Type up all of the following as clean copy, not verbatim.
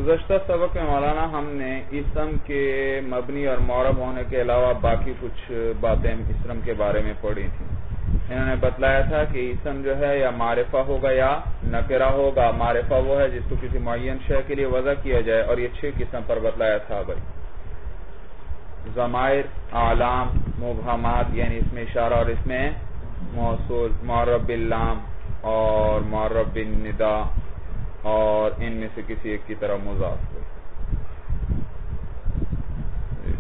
گزشتہ سبق میں مولانا ہم نے اسم کے مبنی اور معرب ہونے کے علاوہ باقی کچھ باتیں اسم کے بارے میں پڑھی تھی. انہوں نے بتلایا تھا کہ اسم جو ہے یا معرفہ ہوگا یا نکرہ ہوگا. معرفہ وہ ہے جس کو کسی معین شے کے لیے وضع کیا جائے, اور یہ 6 قسم پر بتلایا تھا بھائی. ضمائر, اعلام, مبہمات یعنی اس میں اشارہ اور اس میں موصول, معرب باللام اور معرب بالندا, اور ان میں سے کسی ایک کی طرف مضاف ہو.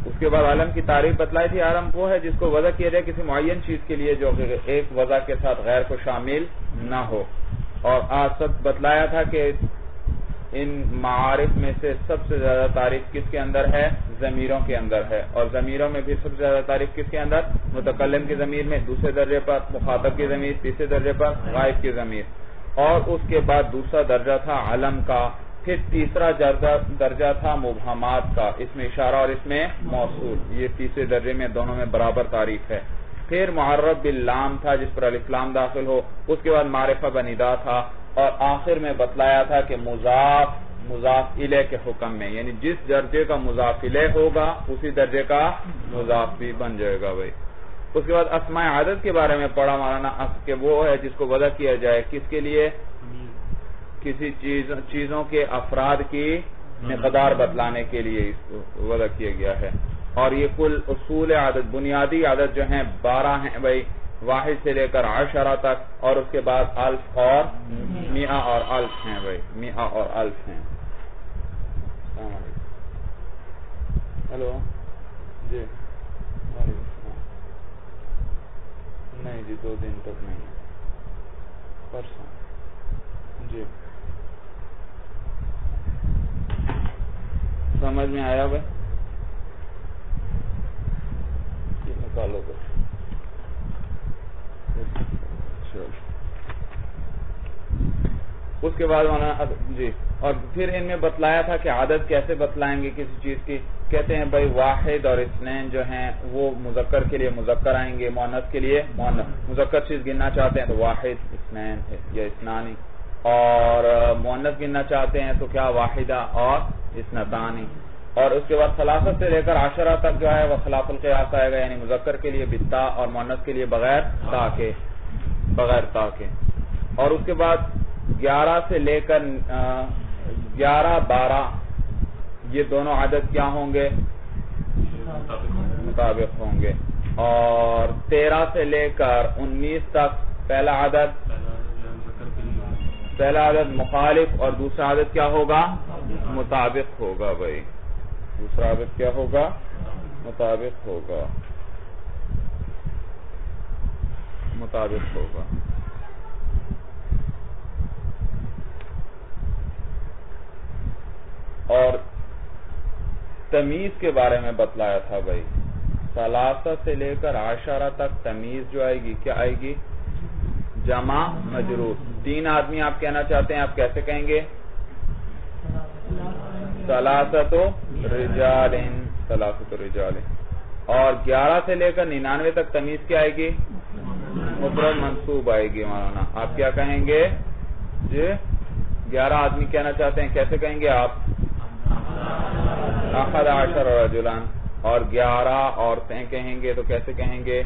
اس کے بعد عالم کی تعریف بتلائی تھی. عالم وہ ہے جس کو وضع کیا جائے کسی معین چیز کے لیے جو ایک وضع کے ساتھ غیر کو شامل نہ ہو. اور آج بتلایا تھا کہ ان معارف میں سے سب سے زیادہ تعریف کس کے اندر ہے؟ ضمیروں کے اندر ہے. اور ضمیروں میں بھی سب سے زیادہ تعریف کس کے اندر؟ متکلم کی ضمیر میں, دوسرے درجے پر مخاطب کی ضمیر, تیسرے درجے پر غائب کی ضمیر, اور اس کے بعد دوسرا درجہ تھا علم کا, پھر تیسرا درجہ تھا مبہمات کا, اس میں اشارہ اور اس میں موصول. یہ تیسرے درجے میں دونوں میں برابر تعریف ہے. پھر معرب باللام تھا جس پر الف لام داخل ہو. اس کے بعد معرفہ بندا تھا, اور آخر میں بتلایا تھا کہ مضاف الیہ کے حکم میں, یعنی جس درجے کا مضاف الیہ ہوگا اسی درجے کا مضاف بھی بن جائے گا بھائی. اس کے بعد اسماء عدد کے بارے میں پڑھا مولانا کہ وہ ہے جس کو وضع کیا جائے کس کے لیے؟ کسی چیزوں کے افراد کی مقدار بتلانے کے لیے اس کو وضع کیا گیا ہے. اور یہ کل اصول عدد, بنیادی عدد جو ہیں 12 ہیں بھائی, 1 سے لے کر 10 تک, اور اس کے بعد الف اور میاں اور الف ہیں بھائی, میاں اور الف ہیں. ہلو جی, نہیں جی 2 دن تک نہیں, پرسوں جی. سمجھ میں آیا بھائی؟ نکالو گے اس کے بعد جی. اور پھر ان میں بتلایا تھا کہ عدد کیسے بتلائیں گے کسی چیز کی. کہتے ہیں بھائی واحد اور اثنین جو ہیں وہ مذکر کے لیے مذکر آئیں گے, مؤنث کے لیے مؤنث. مذکر چیز گننا چاہتے ہیں تو واحد, اثنین یا اثنانی, اور مؤنث گننا چاہتے ہیں تو کیا واحدہ اور اثنتانی. اور اس کے بعد ثلاثت سے لے کر 10 تک جو ہے وہ خلاف القیاس آئے گا, یعنی مذکر کے لیے بالتا اور مؤنث کے لیے بغیر تا کے. اور اس کے بعد 11 سے لے کر 11 12 یہ دونوں عدد کیا ہوں گے؟ مطابق ہوں گے. اور 13 سے لے کر 19 تک پہلا عدد مخالف اور دوسرا عدد کیا ہوگا؟ مطابق ہوگا بھائی. دوسرا عدد کیا ہوگا؟ مطابق ہوگا. اور تمیز کے بارے میں بتلایا تھا بھائی. 3 سے لے کر 10 تک تمیز جو آئے گی کیا آئے گی؟ جمع مجرور. 3 آدمی آپ کہنا چاہتے ہیں, آپ کیسے کہیں گے؟ 3 رجال. اور 11 سے لے کر 99 تک تمیز کیا آئے گی؟ مفرد منصوب آئے گی. مولانا آپ کیا کہیں گے جی؟ 11 آدمی کہنا چاہتے ہیں, کیسے کہیں گے آپ؟ 11 رجلان. اور 11 عورتیں کہیں گے تو کیسے کہیں گے؟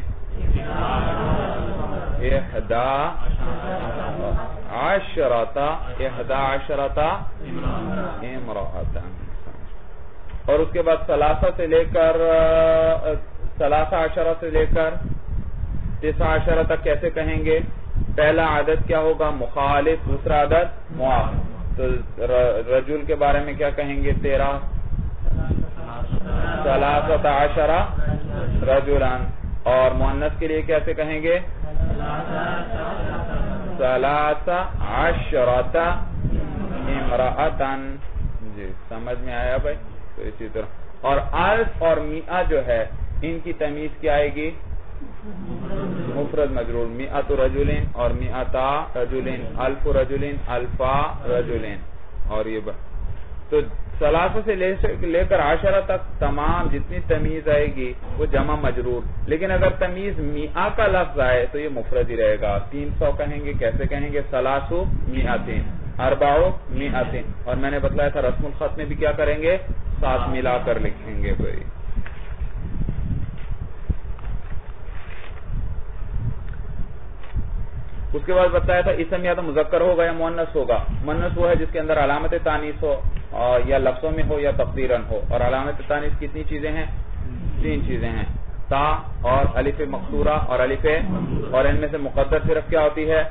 11 امرأتان. اور اس کے بعد 13 سے لے کر 13 سے لے کر 19 تک کیسے کہیں گے؟ پہلا عدد کیا ہوگا؟ مخالف, دوسرا عدد موافق. تو رجل کے بارے میں کیا کہیں گے؟ 13 رجلان. اور مؤنث کے لیے کیسے کہیں گے؟ 13 امرأتان. جی سمجھ میں آیا بھائی؟ تو اسی طرح. اور الف اور میاں جو ہے ان کی تمیز کیا آئے گی؟ مفرد مجرور. مئۃ رجلین اور مئتا رجلین, الف رجلین, الفا رجلین. اور یہ تو 3 سے لے کر 10 تک تمام جتنی تمیز آئے گی وہ جمع مجرور. لیکن اگر تمیز میاں کا لفظ آئے تو یہ مفرد ہی رہے گا. 300 کہیں گے, کیسے کہیں گے؟ 300 میاتین. 400 اور میں نے بتلایا تھا رسم الخط میں بھی کیا کریں گے؟ ساتھ ملا کر لکھیں گے بھائی. اس کے بعد بتایا تھا اسم یا تو مذکر ہوگا یا مؤنث ہوگا. مؤنث وہ ہے جس کے اندر علامت تانیث ہو یا لفظوں میں ہو یا تقدیراً ہو. اور علامت تانیث کتنی چیزیں ہیں؟ 3 چیزیں ہیں، تا اور الف مقصورہ اور الف، اور ان میں سے مقدر صرف کیا ہوتی ہے؟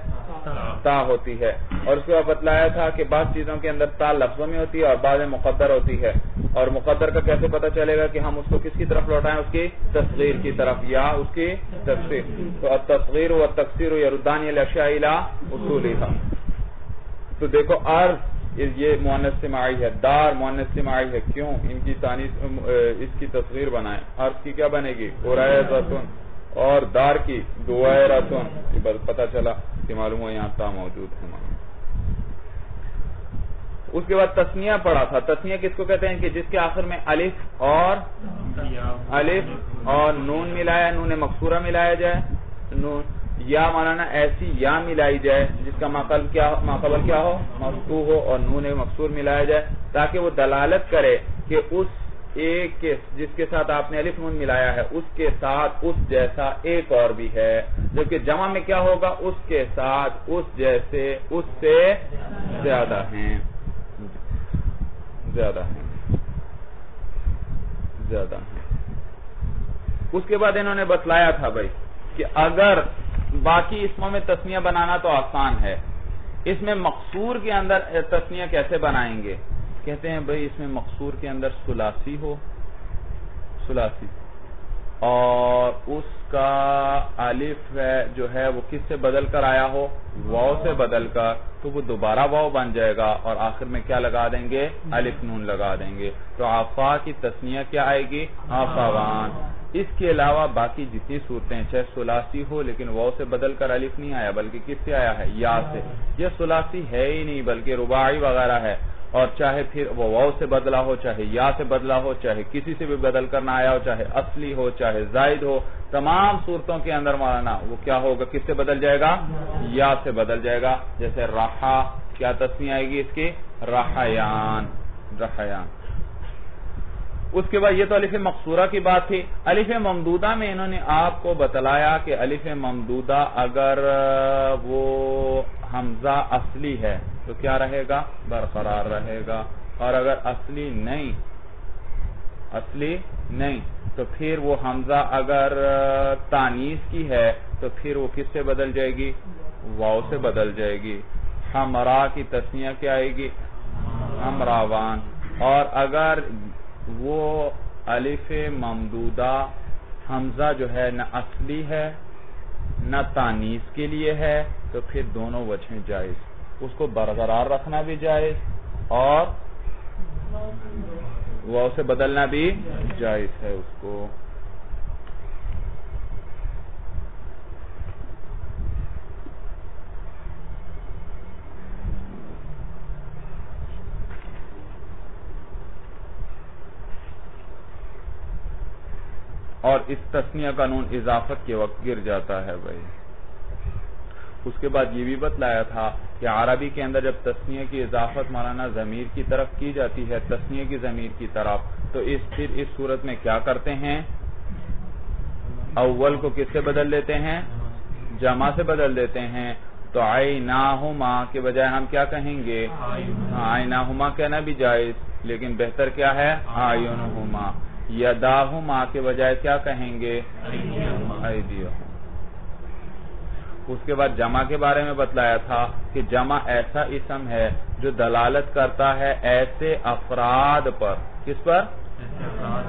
تا ہوتی ہے. اور اس کے بعد بتلایا تھا کہ بعض چیزوں کے اندر تا لفظوں میں ہوتی ہے اور بعض میں مقدر ہوتی ہے. اور مقدر کا کیسے پتہ چلے گا کہ ہم اس کو کس کی طرف لوٹائیں؟ اس کی تصغیر کی طرف یا اس کی تکسیر. تو التصغیر و التکسیر یردان الاشیاء الی اصولها. تو دیکھو ارض یہ مؤنث سماعی ہے، دار مؤنث سماعی ہے، کیوں ان کی تانیث اس کی تصغیر بنائیں؟ ارض کی کیا بنے گی؟ قریظۃ، اور دار کی دوائرۃ. پتہ چلا کہ معلوم ہو یہاں تا موجود ہے. اس کے بعد تسنیہ پڑھا تھا. تسنیہ کس کو کہتے ہیں؟ کہ جس کے آخر میں الف اور نون ملایا، نون مقصورہ ملایا جائے، نون یا مولانا ایسی یا ملائی جائے جس کا ماقبل کیا ہو؟ مفتوح ہو، اور نون مقصور ملایا جائے تاکہ وہ دلالت کرے کہ اس ایک کے جس کے ساتھ آپ نے الف نون ملایا ہے اس کے ساتھ اس جیسا ایک اور بھی ہے. جبکہ جمع میں کیا ہوگا؟ اس کے ساتھ اس جیسے اس سے زیادہ ہیں. اس کے بعد انہوں نے بتلایا تھا بھائی کہ اگر باقی اسموں میں تسنیہ بنانا تو آسان ہے، اس میں مقصور کے اندر تسنیہ کیسے بنائیں گے؟ کہتے ہیں بھائی اس میں مقصور کے اندر ثلاثی ہو، ثلاثی، اور اس کا الف جو ہے وہ کس سے بدل کر آیا ہو؟ واو سے بدل کر، تو وہ دوبارہ واو بن جائے گا اور آخر میں کیا لگا دیں گے؟ الف نون لگا دیں گے. تو آفا کی تسنیہ کیا آئے گی؟ آفاوان. اس کے علاوہ باقی جتنی صورتیں چاہے ثلاثی ہو لیکن واو سے بدل کر الف نہیں آیا بلکہ کس سے آیا ہے؟ یا سے. یہ ثلاثی ہے ہی نہیں بلکہ رباعی وغیرہ ہے، اور چاہے پھر وہ واو سے بدلا ہو، چاہے یا سے بدلا ہو، چاہے کسی سے بھی بدل کر نہ آیا ہو، چاہے اصلی ہو چاہے زائد ہو، تمام صورتوں کے اندر مولانا وہ کیا ہوگا؟ کس سے بدل جائے گا؟ یا سے بدل جائے گا. جیسے رحا، کیا تسنیہ آئے گی اس کی؟ رحیان. اس کے بعد یہ تو الف مقصورہ کی بات تھی. الف ممدودہ میں انہوں نے آپ کو بتلایا کہ الف ممدودہ اگر وہ حمزہ اصلی ہے تو کیا رہے گا؟ برقرار رہے گا. اور اگر اصلی نہیں تو پھر وہ حمزہ اگر تانیث کی ہے تو پھر وہ کس سے بدل جائے گی؟ واو سے بدل جائے گی. حمرا کی تسنیہ کیا آئے گی؟ حمراوان. اور اگر وہ الف ممدودہ حمزہ جو ہے نہ اصلی ہے نہ تانیث کے لیے ہے تو پھر دونوں وجہیں جائز، اس کو برقرار رکھنا بھی جائز اور واو سے بدلنا بھی جائز ہے اس کو. اور اس تسنیہ کا نون اضافت کے وقت گر جاتا ہے بھائی. اس کے بعد یہ بھی بتلایا تھا کہ عربی کے اندر جب تسنیہ کی اضافت مولانا ضمیر کی طرف کی جاتی ہے، تسنیہ کی ضمیر کی طرف، تو پھر اس صورت میں کیا کرتے ہیں؟ اول کو کس سے بدل لیتے ہیں؟ جمع سے بدل دیتے ہیں. تو عیناہما کے بجائے ہم کیا کہیں گے؟ عیناہما کہنا بھی جائز لیکن بہتر کیا ہے؟ اعینہما. یداہما کے بجائے کیا کہیں گے؟ ایدیہما. اس کے بعد جمع کے بارے میں بتلایا تھا کہ جمع ایسا اسم ہے جو دلالت کرتا ہے ایسے افراد پر. کس پر؟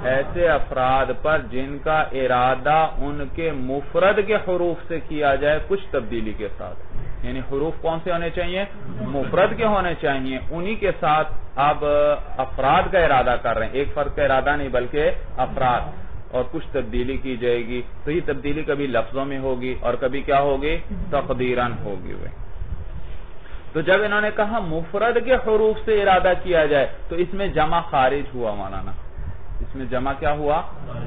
ایسے افراد پر جن کا ارادہ ان کے مفرد کے حروف سے کیا جائے کچھ تبدیلی کے ساتھ. یعنی حروف کون سے ہونے چاہیے؟ مفرد کے ہونے چاہیے. انہی کے ساتھ اب افراد کا ارادہ کر رہے ہیں، ایک فرد کا ارادہ نہیں بلکہ افراد، اور کچھ تبدیلی کی جائے گی. تو یہ تبدیلی کبھی لفظوں میں ہوگی اور کبھی کیا ہوگی؟ تقدیراً ہوگی. تو جب انہوں نے کہا مفرد کے حروف سے ارادہ کیا جائے تو اس میں جمع خارج ہوا مولانا. اس میں جمع کیا ہوا؟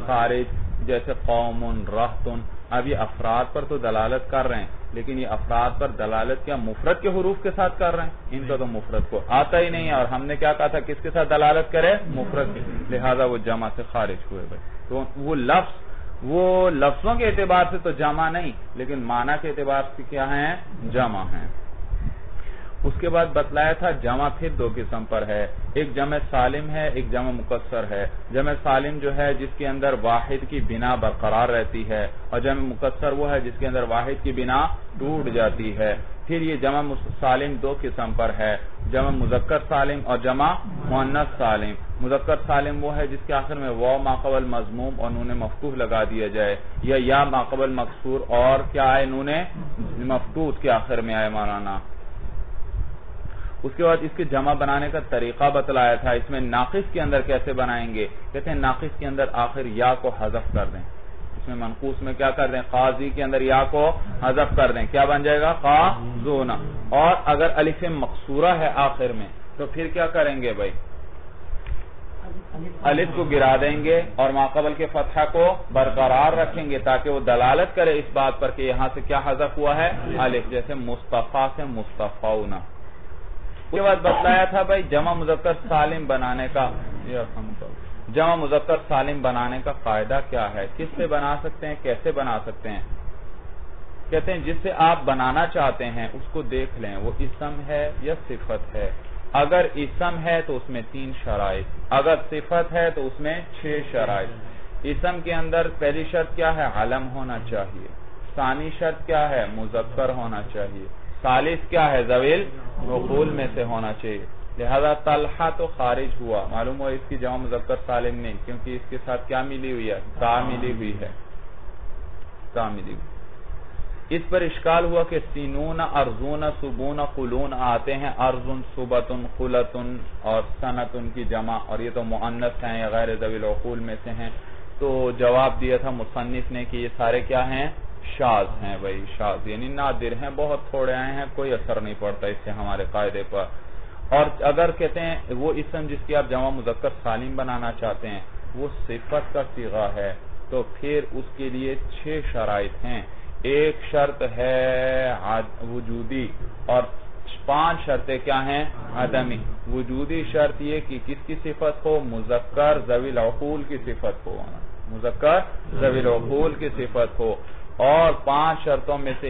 خارج. جیسے قوم، رہت، اب یہ افراد پر تو دلالت کر رہے ہیں، لیکن یہ افراد پر دلالت کیا مفرد کے حروف کے ساتھ کر رہے ہیں؟ ان کا تو مفرد کو آتا ہی نہیں ہے، اور ہم نے کیا کہا تھا کس کے ساتھ دلالت کرے؟ مفرد کی، لہذا وہ جمع سے خارج ہوئے بھائی۔ تو وہ لفظوں کے اعتبار سے تو جمع نہیں، لیکن معنی کے اعتبار سے کیا ہیں؟ جمع ہیں۔ اس کے بعد بتلایا تھا جمع پھر دو قسم پر ہے، ایک جمع سالم ہے، ایک جمع مکسر ہے۔ جمع سالم جو ہے جس کے اندر واحد کی بنا برقرار رہتی ہے، اور جمع مکسر وہ ہے جس کے اندر واحد کی بنا ٹوٹ جاتی ہے۔ پھر یہ جمع سالم دو قسم پر ہے، جمع مذکر سالم اور جمع مؤنث سالم۔ مذکر سالم وہ ہے جس کے آخر میں واو ما قبل مضموم اور نون مفتوح لگا دیا جائے، یا ما قبل مکسور اور کیا ہے؟ نون مفتوح کے آخر میں آئے مولانا۔ اس کے بعد اس کے جمع بنانے کا طریقہ بتلایا تھا، اس میں ناقص کے اندر کیسے بنائیں گے؟ کہتے ہیں ناقص کے اندر آخر یا کو حذف کر دیں، اس میں منقوص میں کیا کر دیں؟ قاضی کے اندر یا کو حذف کر دیں، کیا بن جائے گا؟ قاضون۔ اور اگر الف مقصورہ ہے آخر میں تو پھر کیا کریں گے بھائی؟ الف کو گرا دیں گے اور ما قبل کے فتحہ کو برقرار رکھیں گے تاکہ وہ دلالت کرے اس بات پر کہ یہاں سے کیا حذف ہوا ہے؟ الف، جیسے مصطفیٰ سے مصطفون۔ اس کے بعد بتلایا تھا بھائی جمع مذکر سالم بنانے کا، جمع مذکر سالم بنانے کا قاعدہ کیا ہے، کس سے بنا سکتے ہیں، کیسے بنا سکتے ہیں؟ کہتے ہیں جس سے آپ بنانا چاہتے ہیں اس کو دیکھ لیں وہ اسم ہے یا صفت ہے۔ اگر اسم ہے تو اس میں 3 شرائط، اگر صفت ہے تو اس میں 6 شرائط۔ اسم کے اندر پہلی شرط کیا ہے؟ علم ہونا چاہیے، ثانی شرط کیا ہے؟ مذکر ہونا چاہیے، ثالث کیا ہے؟ ذویل عقول میں سے ہونا چاہیے۔ لہذا طلحہ تو خارج ہوا، معلوم ہوا اس کی جمع مذکر سالم نہیں، کیونکہ اس کے ساتھ کیا ملی ہوئی ہے؟ تا ملی ہوئی ہے، تا ملی ہوئی۔ اس پر اشکال ہوا کہ سینون، ارزون، سبون، قلون آتے ہیں، ارزن، صبتن، قلتن اور سنتن کی جمع، اور یہ تو مؤنث ہیں یا غیر ذوی العقول میں سے ہیں۔ تو جواب دیا تھا مصنف نے کہ یہ سارے کیا ہیں؟ شاذ ہیں بھائی، شاذ یعنی نادر ہیں، بہت تھوڑے آئے ہیں، کوئی اثر نہیں پڑتا اس سے ہمارے قاعدے پر۔ اور اگر کہتے ہیں وہ اسم جس کی آپ جمع مذکر سالم بنانا چاہتے ہیں وہ صفت کا صیغہ ہے تو پھر اس کے لیے 6 شرائط ہیں۔ ایک شرط ہے وجودی اور 5 شرطیں کیا ہیں؟ عدمی۔ وجودی شرط یہ کہ کس کی صفت ہو؟ مذکر ذوی العقول کی صفت ہو، مذکر ذوی العقول کی صفت ہو۔ اور 5 شرطوں میں سے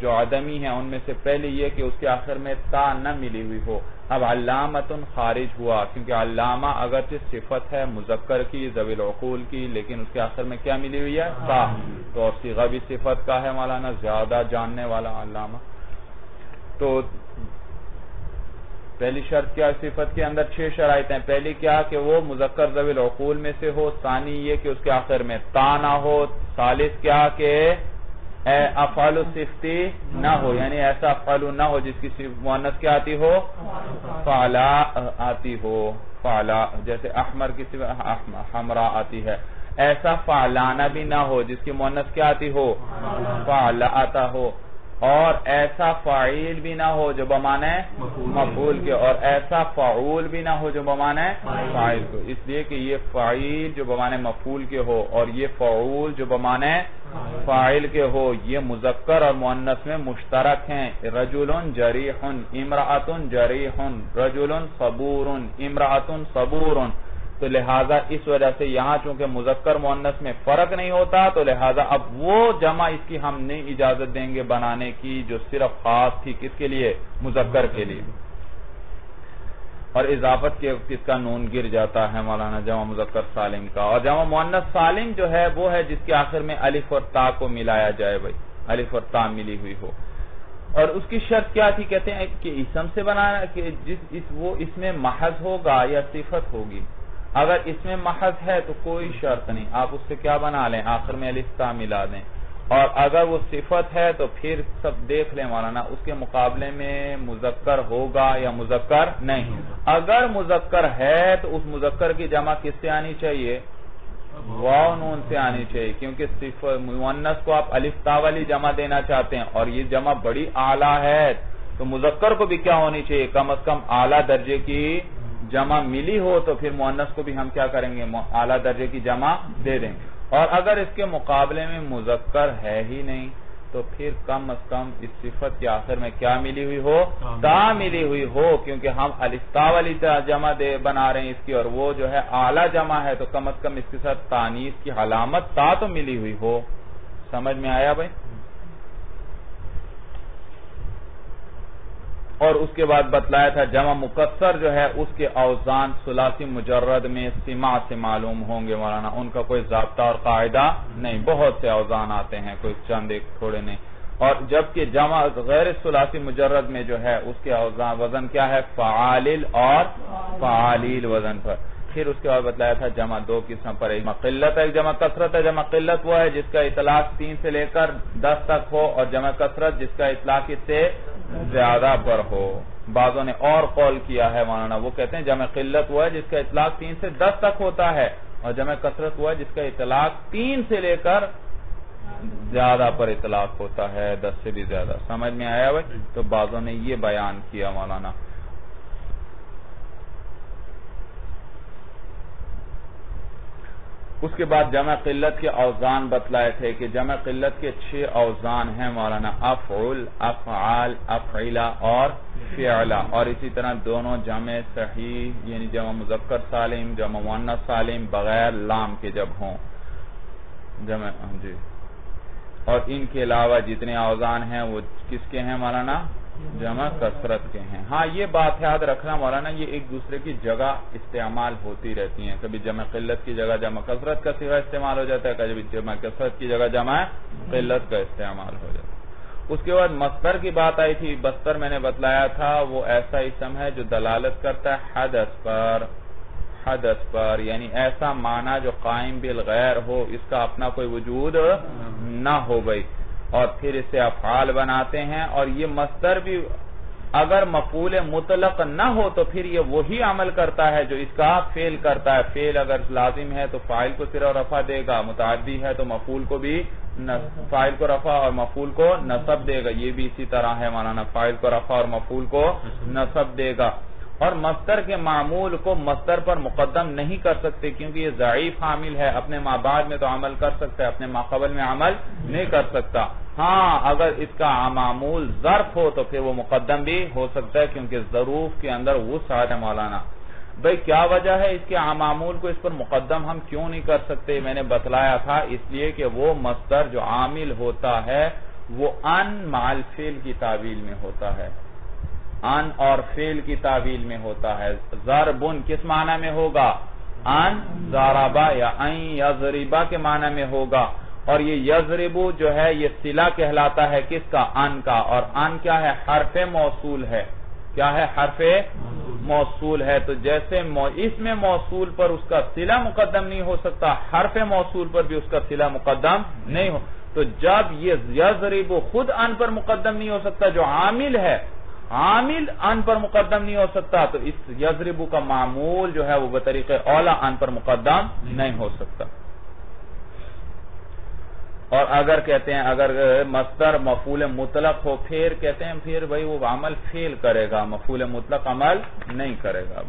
جو عدمی ہیں ان میں سے پہلی یہ کہ اس کے آخر میں تا نہ ملی ہوئی ہو۔ اب علامتن خارج ہوا کیونکہ علامہ اگرچہ صفت ہے مذکر کی ذوی العقول کی، لیکن اس کے آخر میں کیا ملی ہوئی ہے؟ تا۔ تو اور صیغہ بھی صفت کا ہے مولانا، زیادہ جاننے والا علامہ۔ تو پہلی شرط کیا؟ صفت کے اندر 6 شرائط ہیں۔ پہلی کیا کہ وہ مذکر ذوی العقول میں سے ہو، ثانی یہ کہ اس کے آخر میں تا نہ ہو، ثالث کیا کہ افعال صفتی نہ ہو، یعنی ایسا افعال نہ ہو جس کی مؤنث کیا آتی ہو؟ فعلا آتی ہو، فعلا، جیسے احمر کی حمرا آتی ہے، ایسا فعلانہ بھی نہ ہو جس کی مؤنث کیا آتی ہو؟ فعلا آتا ہو، اور ایسا فاعل بھی نہ ہو جو بمانے مفعول کے، اور ایسا فعول بھی نہ ہو جو بمانے فاعل کو، اس لیے کہ یہ فاعل جو بمانے مفعول کے ہو اور یہ فعول جو بمانے فاعل کے ہو یہ مذکر اور مؤنث میں مشترک ہیں۔ رجل جریح، امرأۃ جریح، رجل صبور، امرأۃ صبور۔ تو لہٰذا اس وجہ سے یہاں چونکہ مذکر مؤنث میں فرق نہیں ہوتا تو لہٰذا اب وہ جمع اس کی ہم نہیں اجازت دیں گے بنانے کی جو صرف خاص تھی کس کے لیے؟ مذکر کے لیے۔ اور اضافت کے کس کا نون گر جاتا ہے مولانا؟ جمع مذکر سالم کا۔ اور جمع مؤنث سالم جو ہے وہ ہے جس کے آخر میں الف اور تا کو ملایا جائے بھائی، الف اور تا ملی ہوئی ہو۔ اور اس کی شرط کیا تھی؟ کہتے ہیں کہ اسم سے بنانا، کہ وہ اس میں محض ہوگا یا صفت ہوگی۔ اگر اس میں محض ہے تو کوئی شرط نہیں، آپ اس سے کیا بنا لیں؟ آخر میں الف تا ملا دیں۔ اور اگر وہ صفت ہے تو پھر سب دیکھ لیں مولانا اس کے مقابلے میں مذکر ہوگا یا مذکر نہیں۔ اگر مذکر ہے تو اس مذکر کی جمع کس سے آنی چاہیے؟ واو نون سے آنی چاہیے، کیونکہ مؤنث کو آپ الف تا والی جمع دینا چاہتے ہیں اور یہ جمع بڑی اعلیٰ ہے تو مذکر کو بھی کیا ہونی چاہیے؟ کم از کم اعلیٰ درجے کی جمع ملی ہو تو پھر مؤنث کو بھی ہم کیا کریں گے؟ اعلیٰ درجے کی جمع دے دیں گے۔ اور اگر اس کے مقابلے میں مذکر ہے ہی نہیں تو پھر کم از کم اس صفت کے آخر میں کیا ملی ہوئی ہو؟ تا ملی ہوئی ہو، کیونکہ ہم الاستا والی جمع بنا رہے ہیں اس کی، اور وہ جو ہے اعلی جمع ہے، تو کم از کم اس کے ساتھ تانیث کی علامت تا تو ملی ہوئی ہو۔ سمجھ میں آیا بھائی؟ اور اس کے بعد بتلایا تھا جمع مکسر جو ہے اس کے اوزان ثلاثی مجرد میں سماع سے معلوم ہوں گے مولانا، ان کا کوئی ضابطہ اور قاعدہ نہیں، بہت سے اوزان آتے ہیں، کوئی چند ایک تھوڑے نہیں۔ اور جبکہ جمع غیر ثلاثی مجرد میں جو ہے اس کے اوزان وزن کیا ہے؟ فعالل اور فعالیل وزن پر۔ پھر اس کے بعد بتلایا تھا جمع دو قسم پر، ایک جمع قلت ہے، ایک جمع کثرت ہے۔ جمع قلت وہ ہے جس کا اطلاق 3 سے لے کر 10 تک ہو، اور جمع کثرت جس کا اطلاق اس سے زیادہ پر ہو۔ بعضوں نے اور قول کیا ہے مولانا، وہ کہتے ہیں جمع قلت وہ ہے جس کا اطلاق 3 سے 10 تک ہوتا ہے، اور جمع کثرت وہ ہے جس کا اطلاق 3 سے لے کر زیادہ پر اطلاق ہوتا ہے، 10 سے بھی زیادہ۔ سمجھ میں آیا بھائی؟ تو بعضوں نے یہ بیان کیا مولانا۔ اس کے بعد جمع قلت کے اوزان بتلائے تھے کہ جمع قلت کے 6 اوزان ہیں مولانا، افعل، افعال، افعلہ اور فعلہ، اور اسی طرح دونوں جمع صحیح یعنی جمع مذکر سالم، جمع مؤنث سالم بغیر لام کے جب ہوں جمع جی۔ اور ان کے علاوہ جتنے اوزان ہیں وہ کس کے ہیں مولانا؟ جمع کثرت کے ہیں۔ ہاں یہ بات یاد رکھنا مولانا، یہ ایک دوسرے کی جگہ استعمال ہوتی رہتی ہیں، کبھی جمع قلت کی جگہ جمع کثرت کا صیغہ استعمال ہو جاتا ہے، کبھی جمع کثرت کی جگہ جمع قلت کا استعمال ہو جاتا ہے۔ اس کے بعد مصدر کی بات آئی تھی، مصدر میں نے بتلایا تھا وہ ایسا اسم ہے جو دلالت کرتا ہے حدث پر، یعنی ایسا معنی جو قائم بالغیر ہو، اس کا اپنا کوئی وجود نہ ہو گئی، اور پھر اسے افعال بناتے ہیں۔ اور یہ مصدر بھی اگر مفعول مطلق نہ ہو تو پھر یہ وہی عمل کرتا ہے جو اس کا فعل کرتا ہے۔ فعل اگر لازم ہے تو فاعل کو صرف رفع دے گا، متعدی ہے تو مفعول کو بھی فاعل کو رفع اور مفعول کو نصب دے گا، یہ بھی اسی طرح ہے مولانا، فاعل کو رفع اور مفعول کو نصب دے گا۔ اور مصدر کے معمول کو مصدر پر مقدم نہیں کر سکتے کیونکہ یہ ضعیف عامل ہے، اپنے ما بعد میں تو عمل کر سکتا ہے، اپنے ما قبل میں عمل نہیں کر سکتا۔ ہاں اگر اس کا معمول ظرف ہو تو پھر وہ مقدم بھی ہو سکتا ہے کیونکہ ظروف کے اندر وسعت ہے مولانا۔ بھئی کیا وجہ ہے اس کے معمول کو اس پر مقدم ہم کیوں نہیں کر سکتے؟ میں نے بتلایا تھا اس لیے کہ وہ مصدر جو عامل ہوتا ہے وہ ان مع الفعل کی تعویل میں ہوتا ہے، ان اور فعل کی تعویل میں ہوتا ہے۔ ضربن کس معنی میں ہوگا؟ ان ضربا یا ان یضربا کے معنی میں ہوگا، اور یہ یضربو جو ہے یہ صلہ کہلاتا ہے کس کا؟ ان کا، اور ان کیا ہے؟ حرف موصول ہے۔ کیا ہے؟ حرف موصول ہے، تو جیسے اس میں موصول پر اس کا صلہ مقدم نہیں ہو سکتا، حرف موصول پر بھی اس کا صلہ مقدم نہیں ہو، تو جب یہ یضربو خود ان پر مقدم نہیں ہو سکتا جو عامل ہے، عامل ان پر مقدم نہیں ہو سکتا، تو اس یضربو کا معمول جو ہے وہ بطریق اولا ان پر مقدم نہیں ہو سکتا۔ اور اگر کہتے ہیں اگر مصدر مفعول مطلق ہو پھر کہتے ہیں پھر بھئی وہ عمل فعل کرے گا، مفعول مطلق عمل نہیں کرے گا۔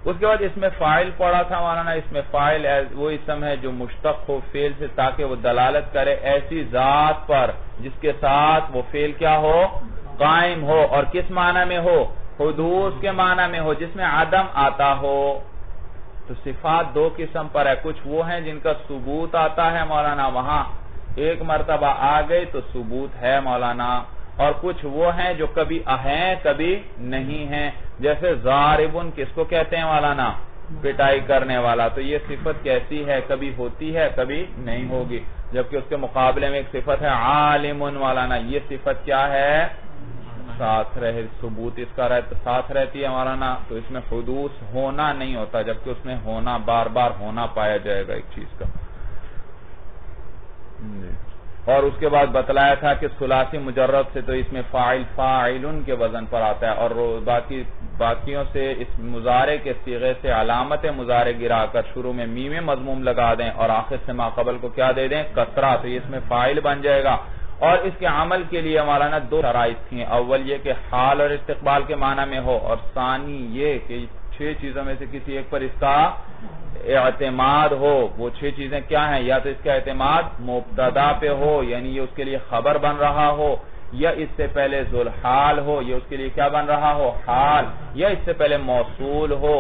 اس کے بعد اس میں فاعل پڑھا تھا مولانا، اس میں فاعل وہ اسم ہے جو مشتق ہو فعل سے تاکہ وہ دلالت کرے ایسی ذات پر جس کے ساتھ وہ فعل کیا ہو؟ قائم ہو، اور کس معنی میں ہو؟ حدوث کے معنی میں ہو، جس میں عدم آتا ہو۔ تو صفات دو قسم پر ہے، کچھ وہ ہیں جن کا ثبوت آتا ہے مولانا، وہاں ایک مرتبہ آ گئی تو ثبوت ہے مولانا، اور کچھ وہ ہیں جو کبھی ہیں کبھی نہیں ہیں، جیسے ضاربن کس کو کہتے ہیں مولانا؟ پٹائی کرنے والا، تو یہ صفت کیسی ہے؟ کبھی ہوتی ہے کبھی نہیں ہوگی، جبکہ اس کے مقابلے میں ایک صفت ہے عالم مولانا، یہ صفت کیا ہے؟ ساتھ رہے، ثبوت اس کا ساتھ رہتی ہے مولانا، تو اس میں حدوث ہونا نہیں ہوتا، جبکہ اس میں ہونا بار بار ہونا پایا جائے گا ایک چیز کا۔ اور اس کے بعد بتلایا تھا کہ ثلاثی مجرد سے تو اس میں فاعل فاعلن کے وزن پر آتا ہے، اور باقیوں سے اس مضارع کے صیغے سے علامت مضارع گرا کر شروع میں میم مضموم لگا دیں اور آخر سے ما قبل کو کیا دے دیں؟ کسرہ، تو یہ اس میں فاعل بن جائے گا۔ اور اس کے عمل کے لیے ہمارا دو شرائط تھیں، اول یہ کہ حال اور استقبال کے معنی میں ہو، اور ثانی یہ کہ 6 چیزوں میں سے کسی ایک پر اس کا اعتماد ہو. وہ 6 چیزیں کیا ہیں؟ یا تو اس کا اعتماد مبتدا پہ ہو، یعنی یہ اس کے لیے خبر بن رہا ہو، یا اس سے پہلے ذوالحال ہو، یہ اس کے لیے کیا بن رہا ہو؟ حال. یا اس سے پہلے موصول ہو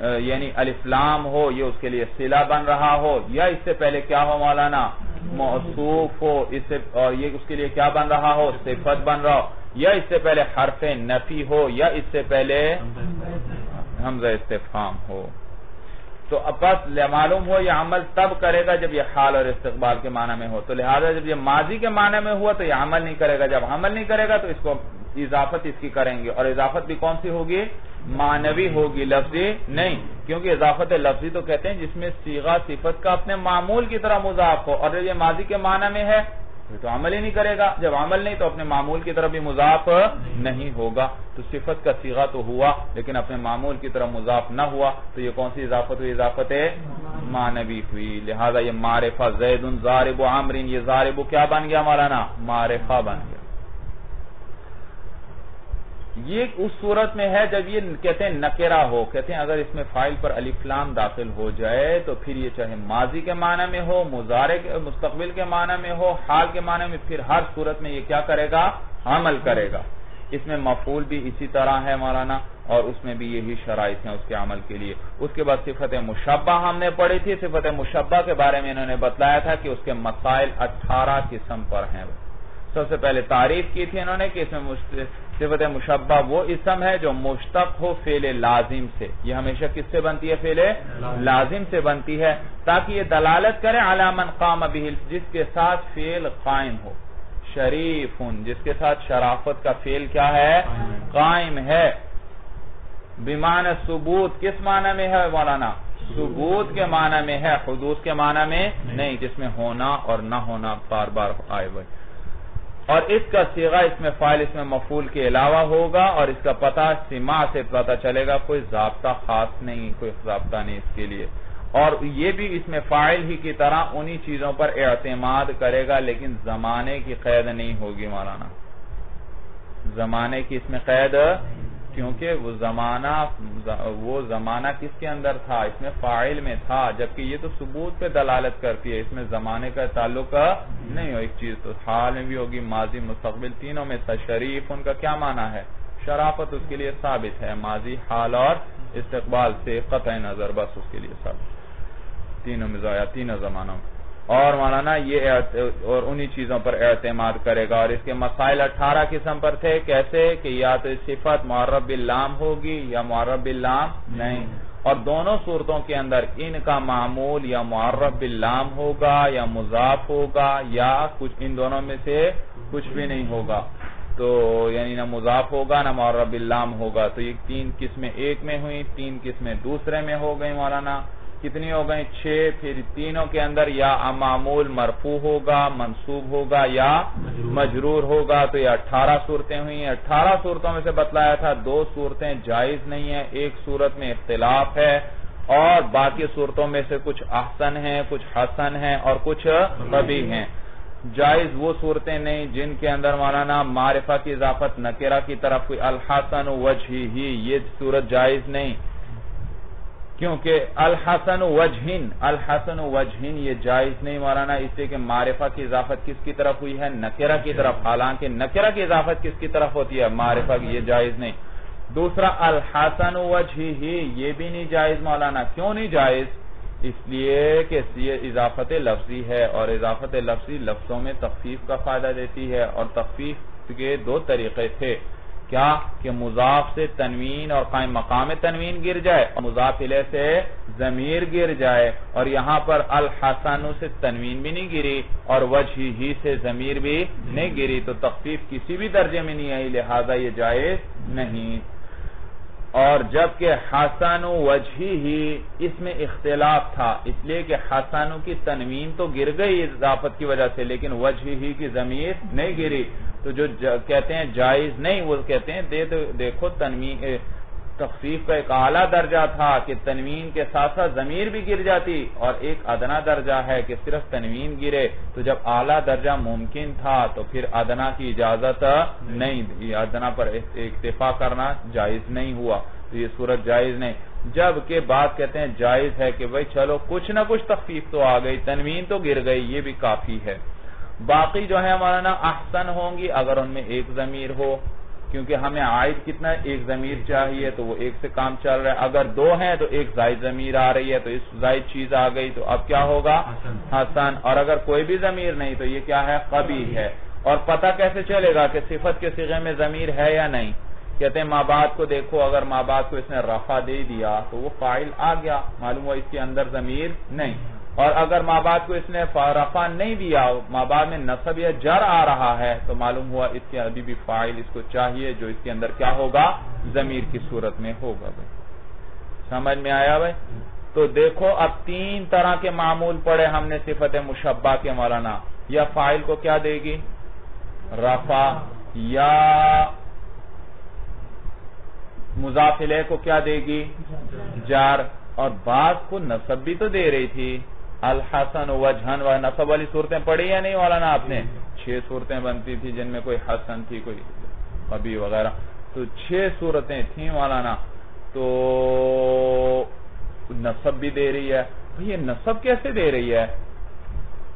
یعنی الف لام ہو، یہ اس کے لیے صلہ بن رہا ہو. یا اس سے پہلے کیا ہو مولانا؟ موصوف ہو، اور یہ اس کے لیے کیا بن رہا ہو؟ صفت بن رہا ہو. یا اس سے پہلے حرف نفی ہو، یا اس سے پہلے حمزہ استفہام ہو. تو اب بس معلوم ہو یہ عمل تب کرے گا جب یہ حال اور استقبال کے معنی میں ہو. تو لہذا جب یہ ماضی کے معنی میں ہوا تو یہ عمل نہیں کرے گا. جب عمل نہیں کرے گا تو اس کو اضافت اس کی کریں گے، اور اضافت بھی کون سی ہوگی؟ معنوی ہوگی، لفظی نہیں. کیونکہ اضافت لفظی تو کہتے ہیں جس میں صیغہ صفت کا اپنے معمول کی طرح مضاف ہو، اور جب یہ ماضی کے معنی میں ہے تو عمل ہی نہیں کرے گا. جب عمل نہیں تو اپنے معمول کی طرف بھی مضاف نہیں ہوگا. تو صفت کا صیغہ تو ہوا لیکن اپنے معمول کی طرف مضاف نہ ہوا، تو یہ کون سی اضافت ہوئی؟ اضافت معنوی ہوئی. لہذا یہ معرفہ زید ضارب عمر، یہ ضارب کیا بن گیا مولانا؟ معرفہ بن گیا. یہ اس صورت میں ہے جب یہ کہتے ہیں نکرہ ہو. کہتے ہیں اگر اس میں فاعل پر الف لام داخل ہو جائے تو پھر یہ چاہے ماضی کے معنی میں ہو، مضارع مستقبل کے معنی میں ہو، حال کے معنی میں، پھر ہر صورت میں یہ کیا کرے گا؟ عمل کرے گا. اس میں مفعول بھی اسی طرح ہے مولانا، اور اس میں بھی یہی شرائط ہیں اس کے عمل کے لیے. اس کے بعد صفت مشبہ ہم نے پڑھی تھی. صفت مشبہ کے بارے میں انہوں نے بتلایا تھا کہ اس کے مسائل 18 قسم پر ہیں. سب سے پہلے تعریف کی تھی انہوں نے کہ اس میں صفت مشبہ وہ اسم ہے جو مشتق ہو فعل لازم سے. یہ ہمیشہ کس سے بنتی ہے؟ فعل لازم سے بنتی ہے، تاکہ یہ دلالت کرے علی من قام به، جس کے ساتھ فعل قائم ہو. شریف، جس کے ساتھ شرافت کا فعل کیا ہے؟ قائم ہے. بمعنی ثبوت، کس معنی میں ہے مولانا؟ ثبوت کے معنی میں ہے، حدوث کے معنی میں نہیں، جس میں ہونا اور نہ ہونا بار بار آئے ہوئے. اور اس کا صیغہ اس میں فاعل اس میں مفعول کے علاوہ ہوگا، اور اس کا پتہ سماع سے پتہ چلے گا، کوئی ضابطہ خاص نہیں، کوئی ضابطہ نہیں اس کے لیے. اور یہ بھی اس میں فاعل ہی کی طرح انہی چیزوں پر اعتماد کرے گا، لیکن زمانے کی قید نہیں ہوگی مولانا. زمانے کی اس میں قید، کیونکہ وہ زمانہ کس کے اندر تھا؟ اس میں فاعل میں تھا، جبکہ یہ تو ثبوت پہ دلالت کرتی ہے، اس میں زمانے کا تعلق نہیں ہو. ایک چیز تو حال میں بھی ہوگی، ماضی مستقبل تینوں میں تھا. شریف ان کا کیا معنی ہے؟ شرافت اس کے لیے ثابت ہے، ماضی حال اور استقبال سے قطع نظر بس اس کے لیے ثابت، تینوں میں ضائع، تینوں زمانوں میں. اور مولانا یہ اور انہی چیزوں پر اعتماد کرے گا. اور اس کے مسائل 18 قسم پر تھے. کیسے؟ کہ یا تو صفت معرب باللام ہوگی یا معرب باللام نہیں، اور دونوں صورتوں کے اندر ان کا معمول یا معرب باللام ہوگا یا مضاف ہوگا، یا کچھ ان دونوں میں سے کچھ بھی نہیں ہوگا. تو یعنی نہ مضاف ہوگا نہ معرب باللام ہوگا. تو یہ 3 قسمیں ایک میں ہوئی، 3 قسمیں دوسرے میں ہو گئی مولانا. کتنی ہو گئی؟ 6. پھر تینوں کے اندر یا معمول مرفوع ہوگا، منصوب ہوگا یا مجرور ہوگا. تو یہ 18 صورتیں ہوئی ہیں. 18 صورتوں میں سے بتلایا تھا 2 صورتیں جائز نہیں ہیں، ایک صورت میں اختلاف ہے، اور باقی صورتوں میں سے کچھ احسن ہیں، کچھ حسن ہیں اور کچھ قبیح ہیں. جائز وہ صورتیں نہیں جن کے اندر مولانا معرفہ کی اضافت نکرہ کی طرف ہوئی. الحسن وجہہ، یہ صورت جائز نہیں، کیونکہ الحسن وجہن یہ جائز نہیں مولانا، اس لیے کہ معرفہ کی اضافت کس کی طرف ہوئی ہے؟ نکرہ کی طرف. حالانکہ نکرہ کی اضافت کس کی طرف ہوتی ہے؟ معرفہ کی. یہ جائز نہیں. دوسرا الحسن وجہہ، یہ بھی نہیں جائز مولانا. کیوں نہیں جائز؟ اس لیے کہ یہ اضافت لفظی ہے، اور اضافت لفظی لفظوں میں تخفیف کا فائدہ دیتی ہے. اور تخفیف کے 2 طریقے تھے. کیا؟ کہ مضاف سے تنوین اور قائم مقام تنوین گر جائے، اور مضاف الیہ سے ضمیر گر جائے. اور یہاں پر الحسن سے تنوین بھی نہیں گری اور وجہہ سے ضمیر بھی نہیں گری، تو تخفیف کسی بھی درجے میں نہیں آئی، لہذا یہ جائز نہیں. اور جبکہ حسن وجہہ اس میں اختلاف تھا، اس لیے کہ حسن کی تنوین تو گر گئی اضافت کی وجہ سے، لیکن وجہہ کی ضمیر نہیں گری. تو جو کہتے ہیں جائز نہیں، وہ کہتے ہیں دیکھو تنوین تخفیف کا ایک اعلیٰ درجہ تھا کہ تنوین کے ساتھ ساتھ ضمیر بھی گر جاتی، اور ایک ادنا درجہ ہے کہ صرف تنوین گرے. تو جب اعلیٰ درجہ ممکن تھا تو پھر ادنا کی اجازت نہیں، ادنا پر اکتفا کرنا جائز نہیں ہوا. تو یہ صورت جائز نہیں. جبکہ بات کہتے ہیں جائز ہے کہ بھئی چلو کچھ نہ کچھ تخفیف تو آ گئی, تنوین تو گر گئی, یہ بھی کافی ہے. باقی جو ہے مولانا احسن ہوں گی اگر ان میں ایک ضمیر ہو, کیونکہ ہمیں عائد کتنا ایک ضمیر چاہیے تو وہ ایک سے کام چل رہا ہے. اگر دو ہیں تو ایک زائد ضمیر آ رہی ہے تو اس زائد چیز آ گئی تو اب کیا ہوگا حسن. اور اگر کوئی بھی ضمیر نہیں تو یہ کیا ہے قبیح ہے. اور پتہ کیسے چلے گا کہ صفت کے صیغے میں ضمیر ہے یا نہیں؟ کہتے ہیں ما بعد کو دیکھو, اگر ما بعد کو اس نے رفع دے دیا تو وہ فاعل آ گیا, معلوم ہوا اس کے اندر ضمیر نہیں. اور اگر ما بعد کو اس نے رفع نہیں دیا, ما بعد میں نصب یا جر آ رہا ہے تو معلوم ہوا اس کے ابھی بھی فاعل اس کو چاہیے جو اس کے اندر کیا ہوگا ضمیر کی صورت میں ہوگا. بھائی سمجھ میں آیا بھائی؟ تو دیکھو اب تین طرح کے معمول پڑے ہم نے صفت مشبہ کے مولانا. یا فاعل کو کیا دے گی رفع, یا مضاف الیہ کو کیا دے گی جار, اور بعض کو نصب بھی تو دے رہی تھی. الحسن وجہن و نصب والی صورتیں پڑھی یا نہیں مولانا آپ نے؟ 6 صورتیں بنتی تھی جن میں کوئی حسن تھی, کوئی قبیح وغیرہ, تو 6 صورتیں تھیں مولانا. تو نصب بھی دے رہی ہے. یہ نصب کیسے دے رہی ہے؟